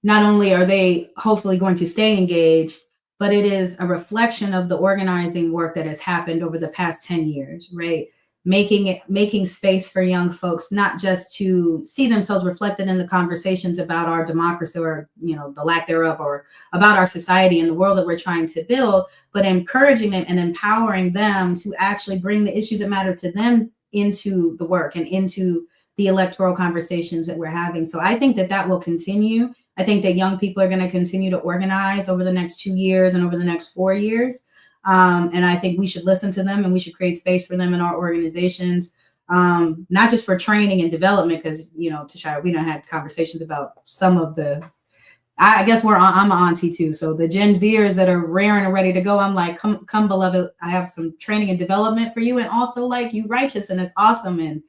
not only are they hopefully going to stay engaged, but it is a reflection of the organizing work that has happened over the past 10 years, right? Making space for young folks, not just to see themselves reflected in the conversations about our democracy or, the lack thereof, or about our society and the world that we're trying to build, but encouraging them and empowering them to actually bring the issues that matter to them into the work and into the electoral conversations that we're having. So I think that will continue. I think that young people are going to continue to organize over the next 2 years and over the next 4 years. And I think we should listen to them and we should create space for them in our organizations, not just for training and development, because, Tashira, we done had conversations about some of I guess I'm an auntie too. So the Gen Zers that are raring and ready to go, I'm like, come beloved, I have some training and development for you. And also like you righteous and it's awesome. And,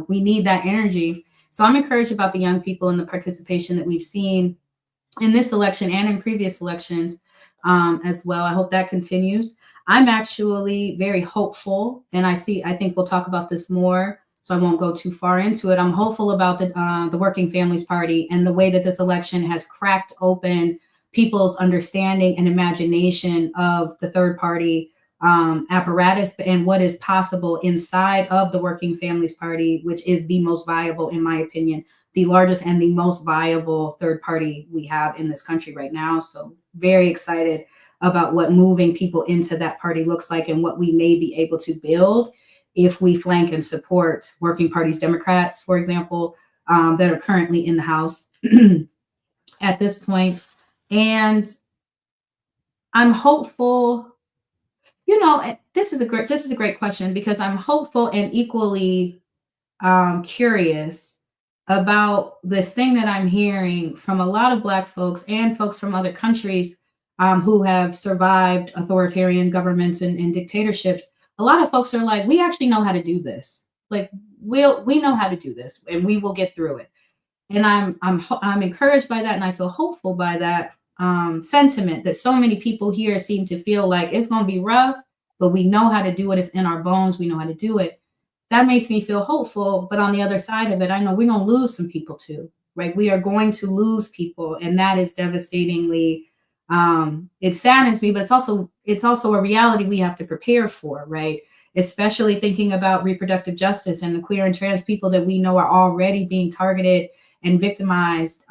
we need that energy. So I'm encouraged about the young people and the participation that we've seen in this election and in previous elections as well. I hope that continues. I'm actually very hopeful, and I think we'll talk about this more, so I won't go too far into it. I'm hopeful about the Working Families Party and the way that this election has cracked open people's understanding and imagination of the third party apparatus and what is possible inside of the Working Families Party, which is the most viable, in my opinion, the largest and the most viable third party we have in this country right now. So very excited about what moving people into that party looks like and what we may be able to build if we flank and support working parties, Democrats, for example, that are currently in the House at this point. And I'm hopeful. This is a great question because I'm hopeful and equally curious about this thing that I'm hearing from a lot of Black folks and folks from other countries who have survived authoritarian governments and dictatorships. A lot of folks are like, we actually know how to do this. Like, we know how to do this, and we will get through it. And I'm encouraged by that, and I feel hopeful by that sentiment that so many people here seem to feel like it's going to be rough, but we know how to do it. It's in our bones. We know how to do it. That makes me feel hopeful. But on the other side of it, I know we're going to lose some people too, right? We are going to lose people, and that is devastatingly. It saddens me, but it's also a reality we have to prepare for, right? Especially thinking about reproductive justice and the queer and trans people that we know are already being targeted and victimized,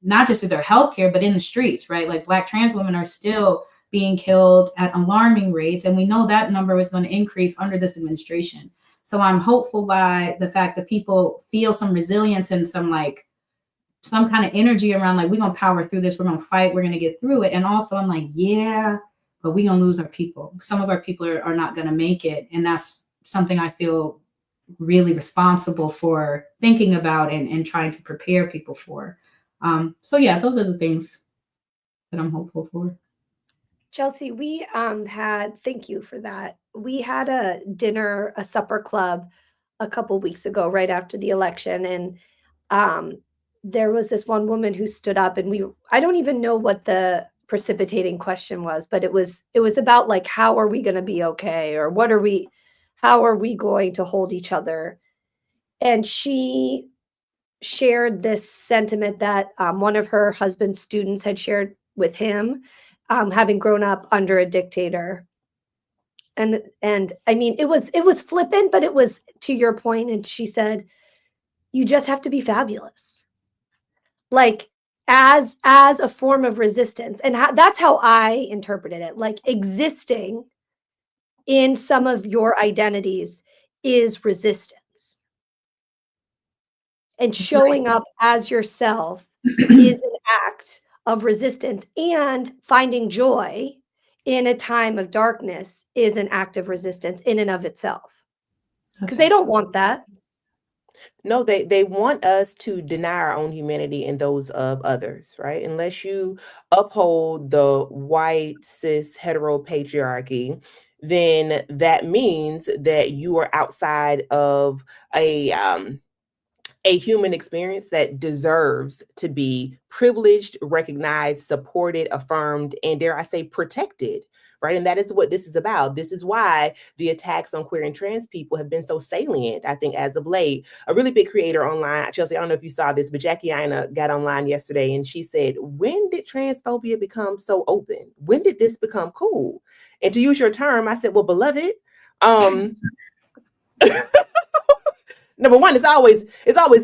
not just through their healthcare, but in the streets, right? Like Black trans women are still being killed at alarming rates. And we know that number is going to increase under this administration. So I'm hopeful by the fact that people feel some resilience and some kind of energy around like, we're going to power through this. We're going to fight. We're going to get through it. And also I'm like, yeah, but we're going to lose our people. Some of our people are not going to make it. And that's something I feel really responsible for thinking about and trying to prepare people for. So yeah, those are the things that I'm hopeful for. Chelsea, we thank you for that. We had a supper club a couple weeks ago, right after the election. And there was this one woman who stood up, and I don't even know what the precipitating question was, but it was about like, how are we going to be okay? Or how are we going to hold each other? And she shared this sentiment that one of her husband's students had shared with him, having grown up under a dictator. And I mean, it was flippant, but it was to your point. And she said, you just have to be fabulous. Like as a form of resistance. And that's how I interpreted it. Like existing in some of your identities is resistance. And showing up as yourself is an act of resistance, and finding joy in a time of darkness is an act of resistance in and of itself. Because they don't want that. No, they want us to deny our own humanity and those of others, right? Unless you uphold the white, cis, hetero patriarchy, then that means that you are outside of a human experience that deserves to be privileged, recognized, supported, affirmed, and dare I say, protected, right? And that is what this is about. This is why the attacks on queer and trans people have been so salient, I think, as of late. A really big creator online, Chelsea, I don't know if you saw this, but Jackie Aina got online yesterday and she said, when did transphobia become so open? When did this become cool? And to use your term, I said, well, beloved, number one, it's always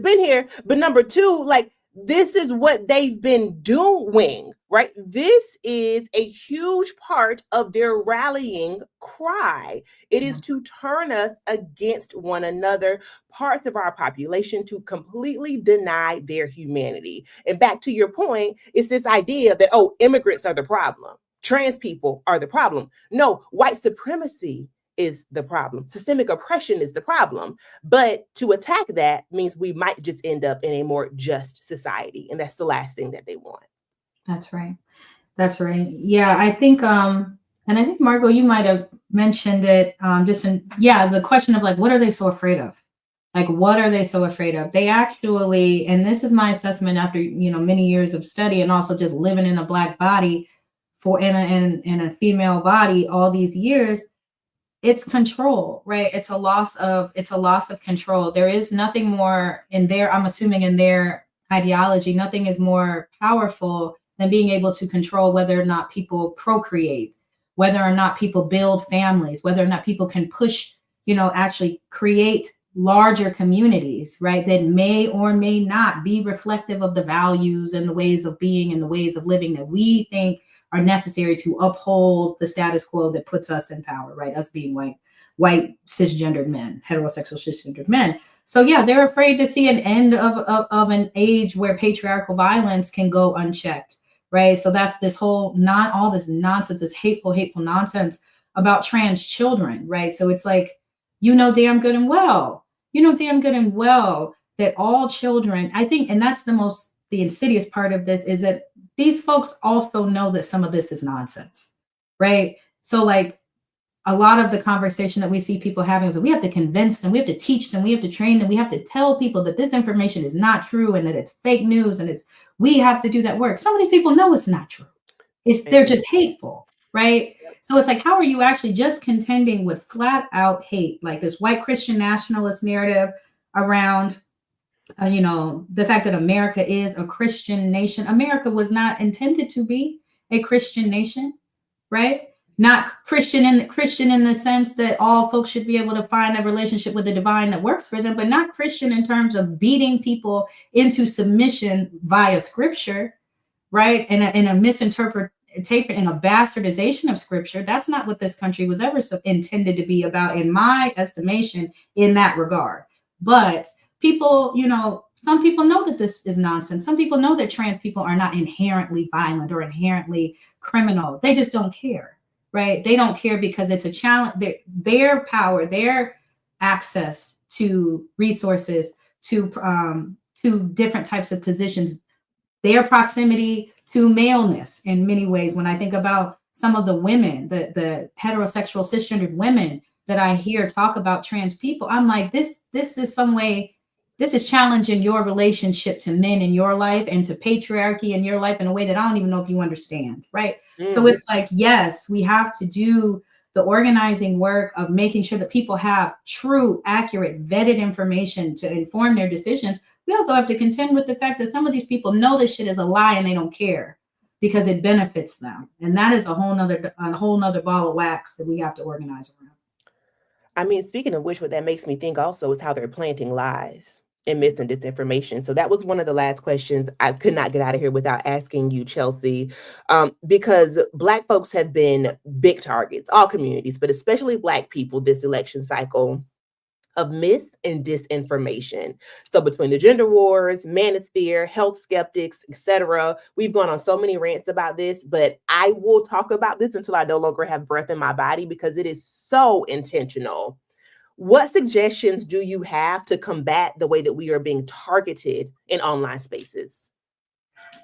been here. But number two, like, this is what they've been doing, right? This is a huge part of their rallying cry. It is to turn us against one another, parts of our population, to completely deny their humanity. And back to your point, it's this idea that, oh, immigrants are the problem. Trans people are the problem. No, white supremacy is the problem. Systemic oppression is the problem. But to attack that means we might just end up in a more just society. And that's the last thing that they want. That's right. That's right. Yeah, I think, and I think, Margo, you might have mentioned it the question of like, what are they so afraid of? Like, what are they so afraid of? They actually, and this is my assessment after, many years of study and also just living in a Black body in a female body all these years, it's control, right? It's a loss of control. There is nothing more I'm assuming in their ideology, nothing is more powerful than being able to control whether or not people procreate, whether or not people build families, whether or not people can push, actually create larger communities, right? That may or may not be reflective of the values and the ways of being and the ways of living that we think are necessary to uphold the status quo that puts us in power, right? Us being white cisgendered men, heterosexual cisgendered men. So yeah, they're afraid to see an end of an age where patriarchal violence can go unchecked, right? So that's all this nonsense, this hateful nonsense about trans children, right? So it's like, damn good and well that all children, I think, and that's the insidious part of this, is that these folks also know that some of this is nonsense, right? So like, a lot of the conversation that we see people having is that we have to convince them, we have to teach them, we have to train them, we have to tell people that this information is not true and that it's fake news, and we have to do that work. Some of these people know it's not true. They're just hateful, right? So it's like, how are you actually just contending with flat out hate, like this white Christian nationalist narrative around the fact that America is a Christian nation. America was not intended to be a Christian nation, right? Not Christian in the sense that all folks should be able to find a relationship with the divine that works for them, but not Christian in terms of beating people into submission via scripture, right? And a misinterpretation and a bastardization of scripture. That's not what this country was ever intended to be about, in my estimation, in that regard. But people, some people know that this is nonsense. Some people know that trans people are not inherently violent or inherently criminal. They just don't care, right? They don't care because it's a challenge. Their power, their access to resources, to different types of positions, their proximity to maleness in many ways. When I think about some of the women, the heterosexual cisgendered women that I hear talk about trans people, I'm like, this is some way, this is challenging your relationship to men in your life and to patriarchy in your life in a way that I don't even know if you understand, right? So it's like, yes, we have to do the organizing work of making sure that people have true, accurate, vetted information to inform their decisions. We also have to contend with the fact that some of these people know this shit is a lie and they don't care because it benefits them. And that is a whole nother ball of wax that we have to organize around. I mean, speaking of which, what that makes me think also is how they're planting lies and mis and disinformation. So that was one of the last questions I could not get out of here without asking you, Chelsea, because Black folks have been big targets, all communities, but especially Black people this election cycle, of myth and disinformation. So between the gender wars, manosphere, health skeptics, etc., we've gone on so many rants about this, but I will talk about this until I no longer have breath in my body because it is so intentional. What suggestions do you have to combat the way that we are being targeted in online spaces?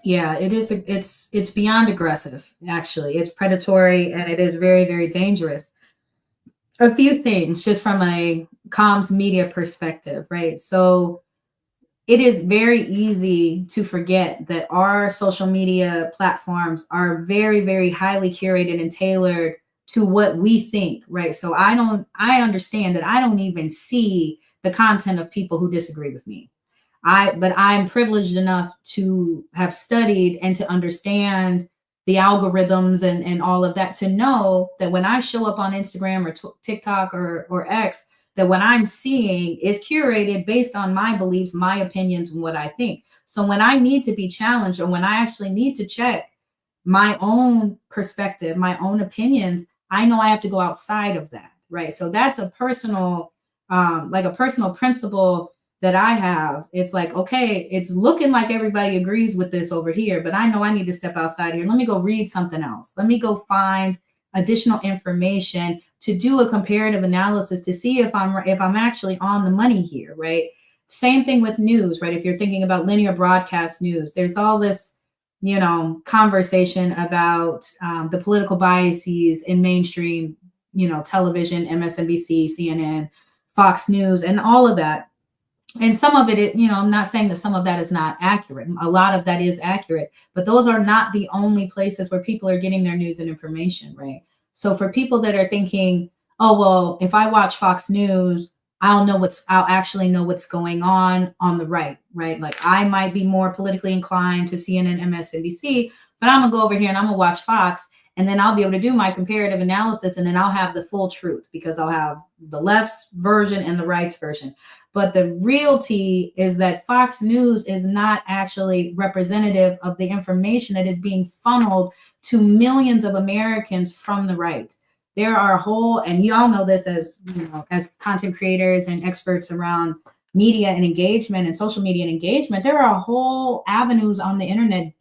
Yeah, it is. It's beyond aggressive, actually. It's predatory and it is very, very dangerous. A few things just from a comms media perspective, right? So it is very easy to forget that our social media platforms are very, very highly curated and tailored to what we think, right? So I understand that I don't even see the content of people who disagree with me. But I'm privileged enough to have studied and to understand the algorithms and all of that, to know that when I show up on Instagram or TikTok or X, that what I'm seeing is curated based on my beliefs, my opinions, and what I think. So when I need to be challenged, or when I actually need to check my own perspective, my own opinions, I know I have to go outside of that, right? So that's a personal principle that I have. It's like, okay, it's looking like everybody agrees with this over here, but I know I need to step outside here. Let me go read something else. Let me go find additional information to do a comparative analysis to see if I'm actually on the money here, right? Same thing with news, right? If you're thinking about linear broadcast news, there's all this, conversation about the political biases in mainstream, television, MSNBC, CNN, Fox News, and all of that. And some of it, I'm not saying that some of that is not accurate. A lot of that is accurate, but those are not the only places where people are getting their news and information, right? So for people that are thinking, oh, well, if I watch Fox News, I'll actually know what's going on the right? Like I might be more politically inclined to CNN, MSNBC, but I'm gonna go over here and I'm gonna watch Fox, and then I'll be able to do my comparative analysis, and then I'll have the full truth because I'll have the left's version and the right's version. But the reality is that Fox News is not actually representative of the information that is being funneled to millions of Americans from the right. There are and you all know this as content creators and experts around media and engagement and social media and engagement, there are whole avenues on the internet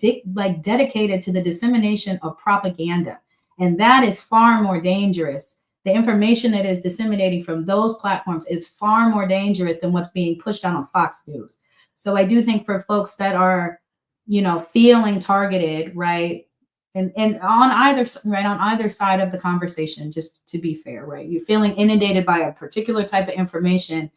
dedicated to the dissemination of propaganda. And that is far more dangerous. The information that is disseminating from those platforms is far more dangerous than what's being pushed out on Fox News. So I do think for folks that are, feeling targeted, right, and on either side of the conversation, just to be fair, right? You're feeling inundated by a particular type of information.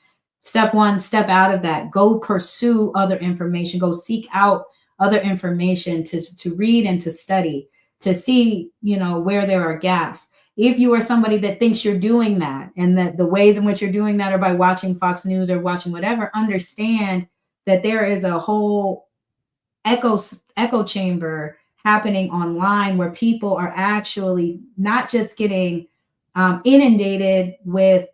Step one, step out of that. Go pursue other information. Go seek out other information to read and to study, to see, where there are gaps. If you are somebody that thinks you're doing that, and that the ways in which you're doing that are by watching Fox News or watching whatever, understand that there is a whole echo chamber happening online where people are actually not just getting inundated with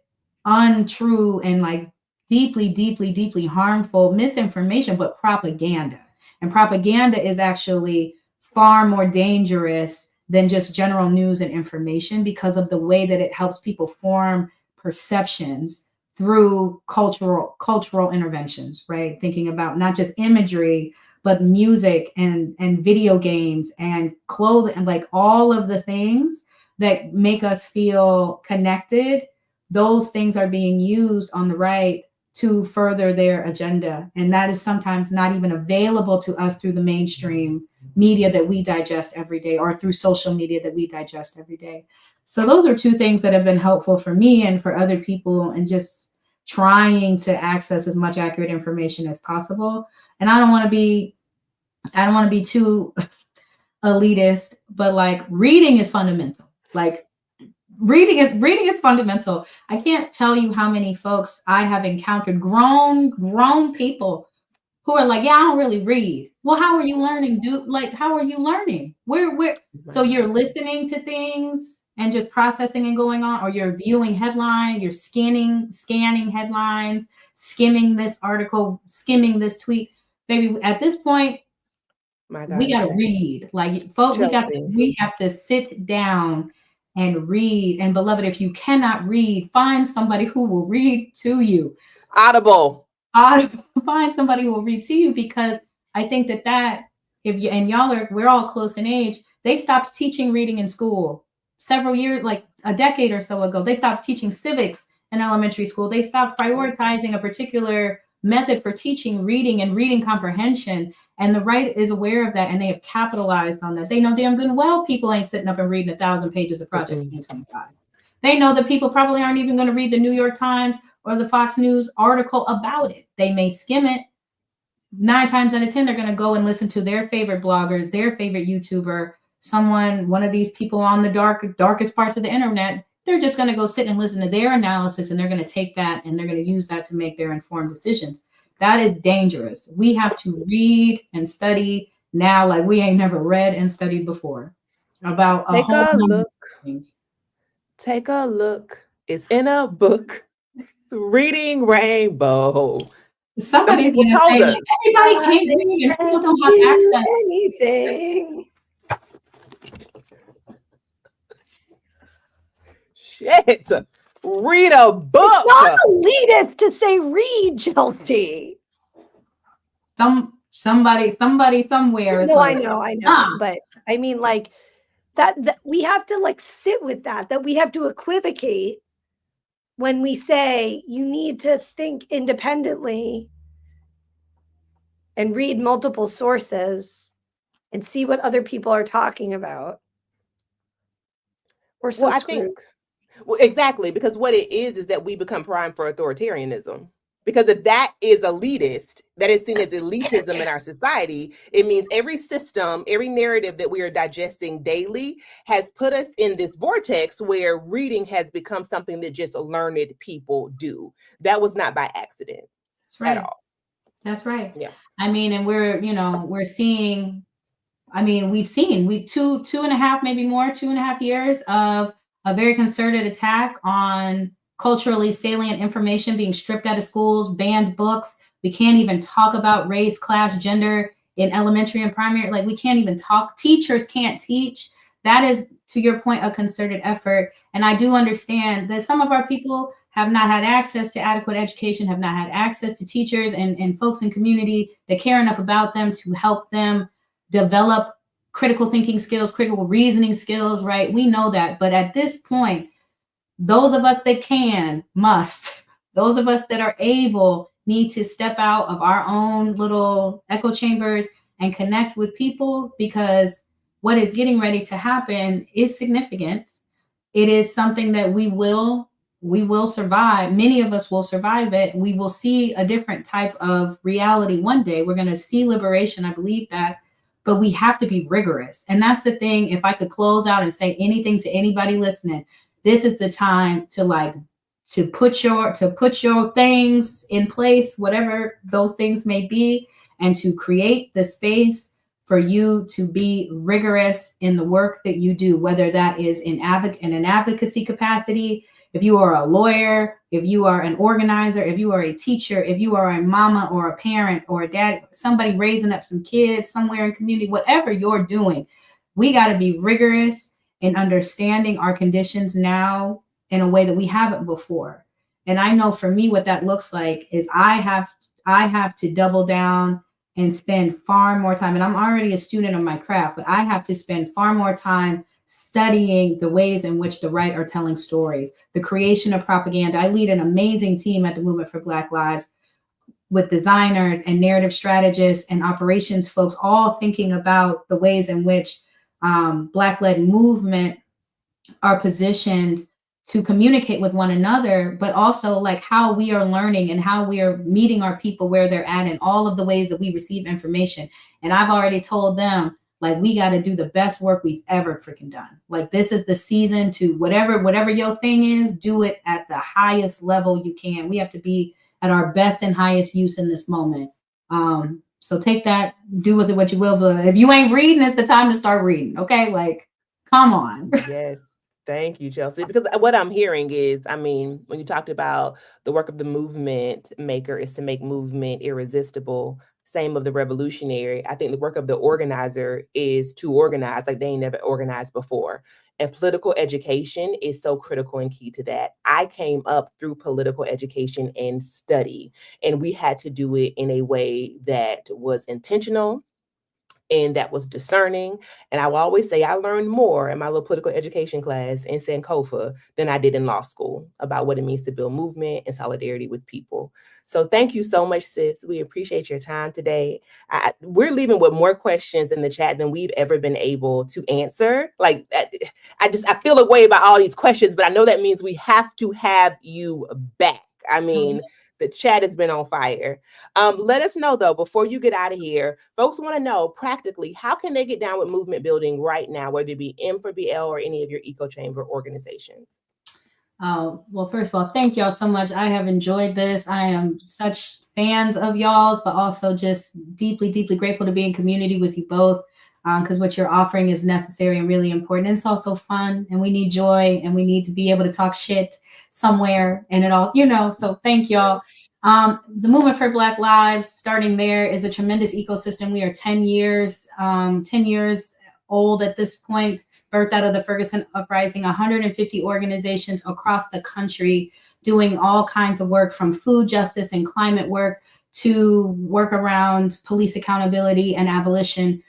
untrue and like deeply, deeply, deeply harmful misinformation, but propaganda. And propaganda is actually far more dangerous than just general news and information, because of the way that it helps people form perceptions through cultural interventions, right? Thinking about not just imagery, but music and video games and clothing, and like all of the things that make us feel connected. Those things are being used on the right to further their agenda. And that is sometimes not even available to us through the mainstream media that we digest every day, or through social media that we digest every day. So those are two things that have been helpful for me and for other people, and just trying to access as much accurate information as possible. And I don't want to be too elitist, but like reading is fundamental. Like reading is fundamental. I can't tell you how many folks I have encountered, grown people, who are like, yeah, I don't really read. Well, how are you learning, dude? Like, how are you learning? Where? So you're listening to things and just processing and going on, or you're viewing headlines, you're scanning headlines, skimming this article, skimming this tweet. Baby, at this point, we got to read. Like, folks, we have to sit down and read. And beloved, if you cannot read, find somebody who will read to you. Audible. Find somebody who will read to you, because I think that if you, and we're all close in age, they stopped teaching reading in school several years, like a decade or so ago. They stopped teaching civics in elementary school. They stopped prioritizing a particular method for teaching reading and reading comprehension. And the right is aware of that, and they have capitalized on that. They know damn good and well people ain't sitting up and reading 1,000 pages of Project 2025. They know that people probably aren't even going to read the New York Times or the Fox News article about it. They may skim it. 9 times out of 10, they're going to go and listen to their favorite blogger, their favorite YouTuber, one of these people on the darkest parts of the internet. They're just going to go sit and listen to their analysis, and they're going to take that and they're going to use that to make their informed decisions. That is dangerous. We have to read and study now like we ain't never read and studied before about a whole number of things. Take a look. It's in a book. Reading Rainbow. Somebody's going to say, like, everybody can't read and people don't have access. Anything. Shit. Read a book. It's not elitist to say read, Chelsea. Somebody somewhere is no, like, I know. But I mean, like that we have to like sit with that we have to equivocate when we say you need to think independently and read multiple sources and see what other people are talking about. We're so screwed. Well, exactly, because what it is that we become primed for authoritarianism. Because if that is elitist, that is seen as elitism in our society, it means every system, every narrative that we are digesting daily has put us in this vortex where reading has become something that just learned people do. That was not by accident. That's right. At all. That's right. Yeah. I mean, and we're seeing, we've seen 2.5, maybe more, 2.5 years of a very concerted attack on culturally salient information being stripped out of schools, banned books. We can't even talk about race, class, gender in elementary and primary. Like, we can't even talk. Teachers can't teach. That is, to your point, a concerted effort. And I do understand that some of our people have not had access to adequate education, have not had access to teachers and folks in community that care enough about them to help them develop critical thinking skills, critical reasoning skills, right? We know that. But at this point, those of us that must. Those of us that are able need to step out of our own little echo chambers and connect with people, because what is getting ready to happen is significant. It is something that we will survive. Many of us will survive it. We will see a different type of reality one day. We're going to see liberation. I believe that, but we have to be rigorous. And that's the thing. If I could close out and say anything to anybody listening, this is the time to put your things in place, whatever those things may be, and to create the space for you to be rigorous in the work that you do, whether that is in an advocacy capacity, if you are a lawyer, if you are an organizer, if you are a teacher, if you are a mama or a parent or a dad, somebody raising up some kids somewhere in community, whatever you're doing, we got to be rigorous in understanding our conditions now in a way that we haven't before. And I know for me, what that looks like is I have to double down and spend far more time. And I'm already a student of my craft, but I have to spend far more time studying the ways in which the right are telling stories, the creation of propaganda. I lead an amazing team at the Movement for Black Lives with designers and narrative strategists and operations folks, all thinking about the ways in which Black-led movement are positioned to communicate with one another, but also like how we are learning and how we are meeting our people where they're at and all of the ways that we receive information. And I've already told them, like, we got to do the best work we've ever freaking done. Like, this is the season to whatever your thing is, do it at the highest level you can. We have to be at our best and highest use in this moment. So take that, do with it what you will. But if you ain't reading, it's the time to start reading. Okay. Like, come on. Yes. Thank you, Chelsea. Because what I'm hearing is, I mean, when you talked about the work of the movement maker is to make movement irresistible, same of the revolutionary, I think the work of the organizer is to organize like they ain't never organized before. And political education is so critical and key to that. I came up through political education and study, and we had to do it in a way that was intentional and that was discerning. And I will always say I learned more in my little political education class in Sankofa than I did in law school about what it means to build movement and solidarity with people. So thank you so much, sis. We appreciate your time today. We're leaving with more questions in the chat than we've ever been able to answer. Like, I feel a way about all these questions, but I know that means we have to have you back. I mean, the chat has been on fire. Let us know, though, before you get out of here, folks want to know practically, how can they get down with movement building right now, whether it be M4BL or any of your echo chamber organizations? Well, first of all, thank y'all so much. I have enjoyed this. I am such fans of y'all's, but also just deeply, deeply grateful to be in community with you both, because what you're offering is necessary and really important. And it's also fun, and we need joy, and we need to be able to talk shit somewhere, and it all, so thank y'all. The Movement for Black Lives, starting there, is a tremendous ecosystem. We are 10 years old at this point, birthed out of the Ferguson Uprising, 150 organizations across the country doing all kinds of work, from food justice and climate work to work around police accountability and abolition.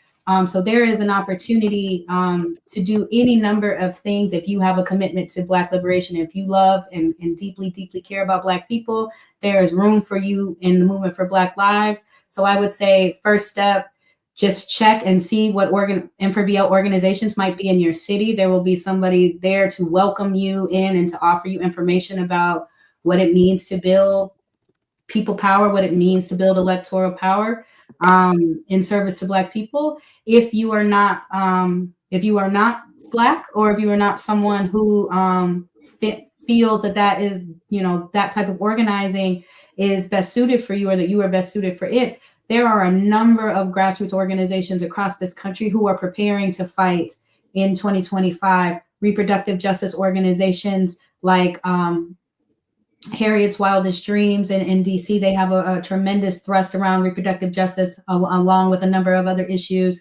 So there is an opportunity to do any number of things if you have a commitment to Black liberation. If you love and deeply, deeply care about Black people, there is room for you in the Movement for Black Lives. So I would say, first step, just check and see what M4BL organizations might be in your city. There will be somebody there to welcome you in and to offer you information about what it means to build people power, what it means to build electoral power in service to Black people. If you are not Black, or if you are not someone who feels that is, that type of organizing is best suited for you, or that you are best suited for it, there are a number of grassroots organizations across this country who are preparing to fight in 2025. Reproductive justice organizations like Harriet's Wildest Dreams in DC, they have a tremendous thrust around reproductive justice, along with a number of other issues.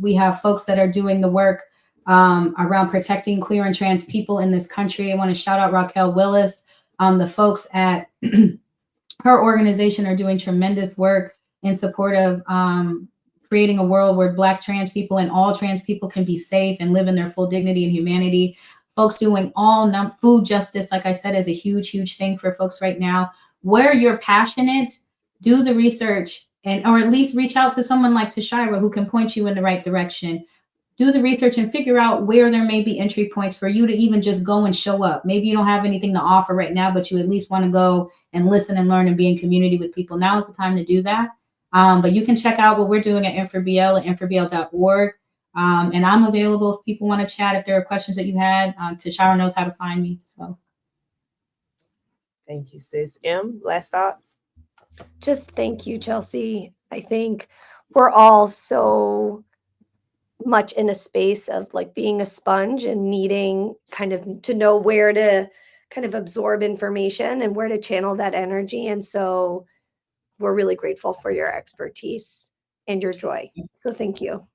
We have folks that are doing the work around protecting queer and trans people in this country. I want to shout out Raquel Willis. The folks at her organization are doing tremendous work in support of creating a world where Black trans people and all trans people can be safe and live in their full dignity and humanity. Folks doing food justice, like I said, is a huge, huge thing for folks right now. Where you're passionate, do the research, or at least reach out to someone like Tashira, who can point you in the right direction. do the research and figure out where there may be entry points for you to even just go and show up. Maybe you don't have anything to offer right now, but you at least want to go and listen and learn and be in community with people. Now is the time to do that. But you can check out what we're doing at M4BL at m4bl.org. And I'm available if people want to chat, if there are questions that you had. Tashira knows how to find me. So thank you, sis. M, last thoughts? Just thank you, Chelsea. I think we're all so much in a space of like being a sponge and needing kind of to know where to kind of absorb information and where to channel that energy. And so we're really grateful for your expertise and your joy. So thank you.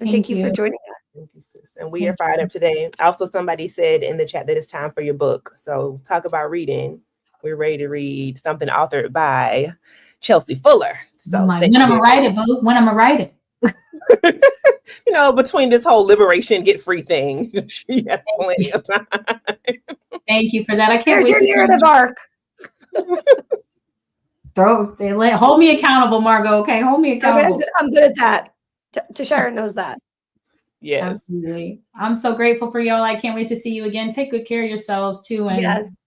And thank you for joining us. Thank you, sis. And we are fired up today. Also, somebody said in the chat that it's time for your book. So talk about reading. We're ready to read something authored by Chelsea Fuller. So when I'm gonna write it, boo. When I'm gonna write it. You know, between this whole liberation, get free thing, you have plenty of time. Thank you for that. I can't Here's wait your to narrative arc. Hold me accountable, Margo. Okay, hold me accountable. Okay, I'm good at that. Tashira knows that. Yes, absolutely. I'm so grateful for y'all. I can't wait to see you again. Take good care of yourselves too. And yes,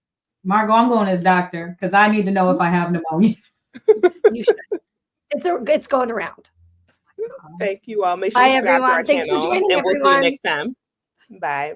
Margo, I'm going to the doctor because I need to know if I have pneumonia. You should. It's going around. Thank you all. Make sure Bye, you subscribe to our everyone. Thanks for channel, joining, and we'll see you everyone. next time. Bye.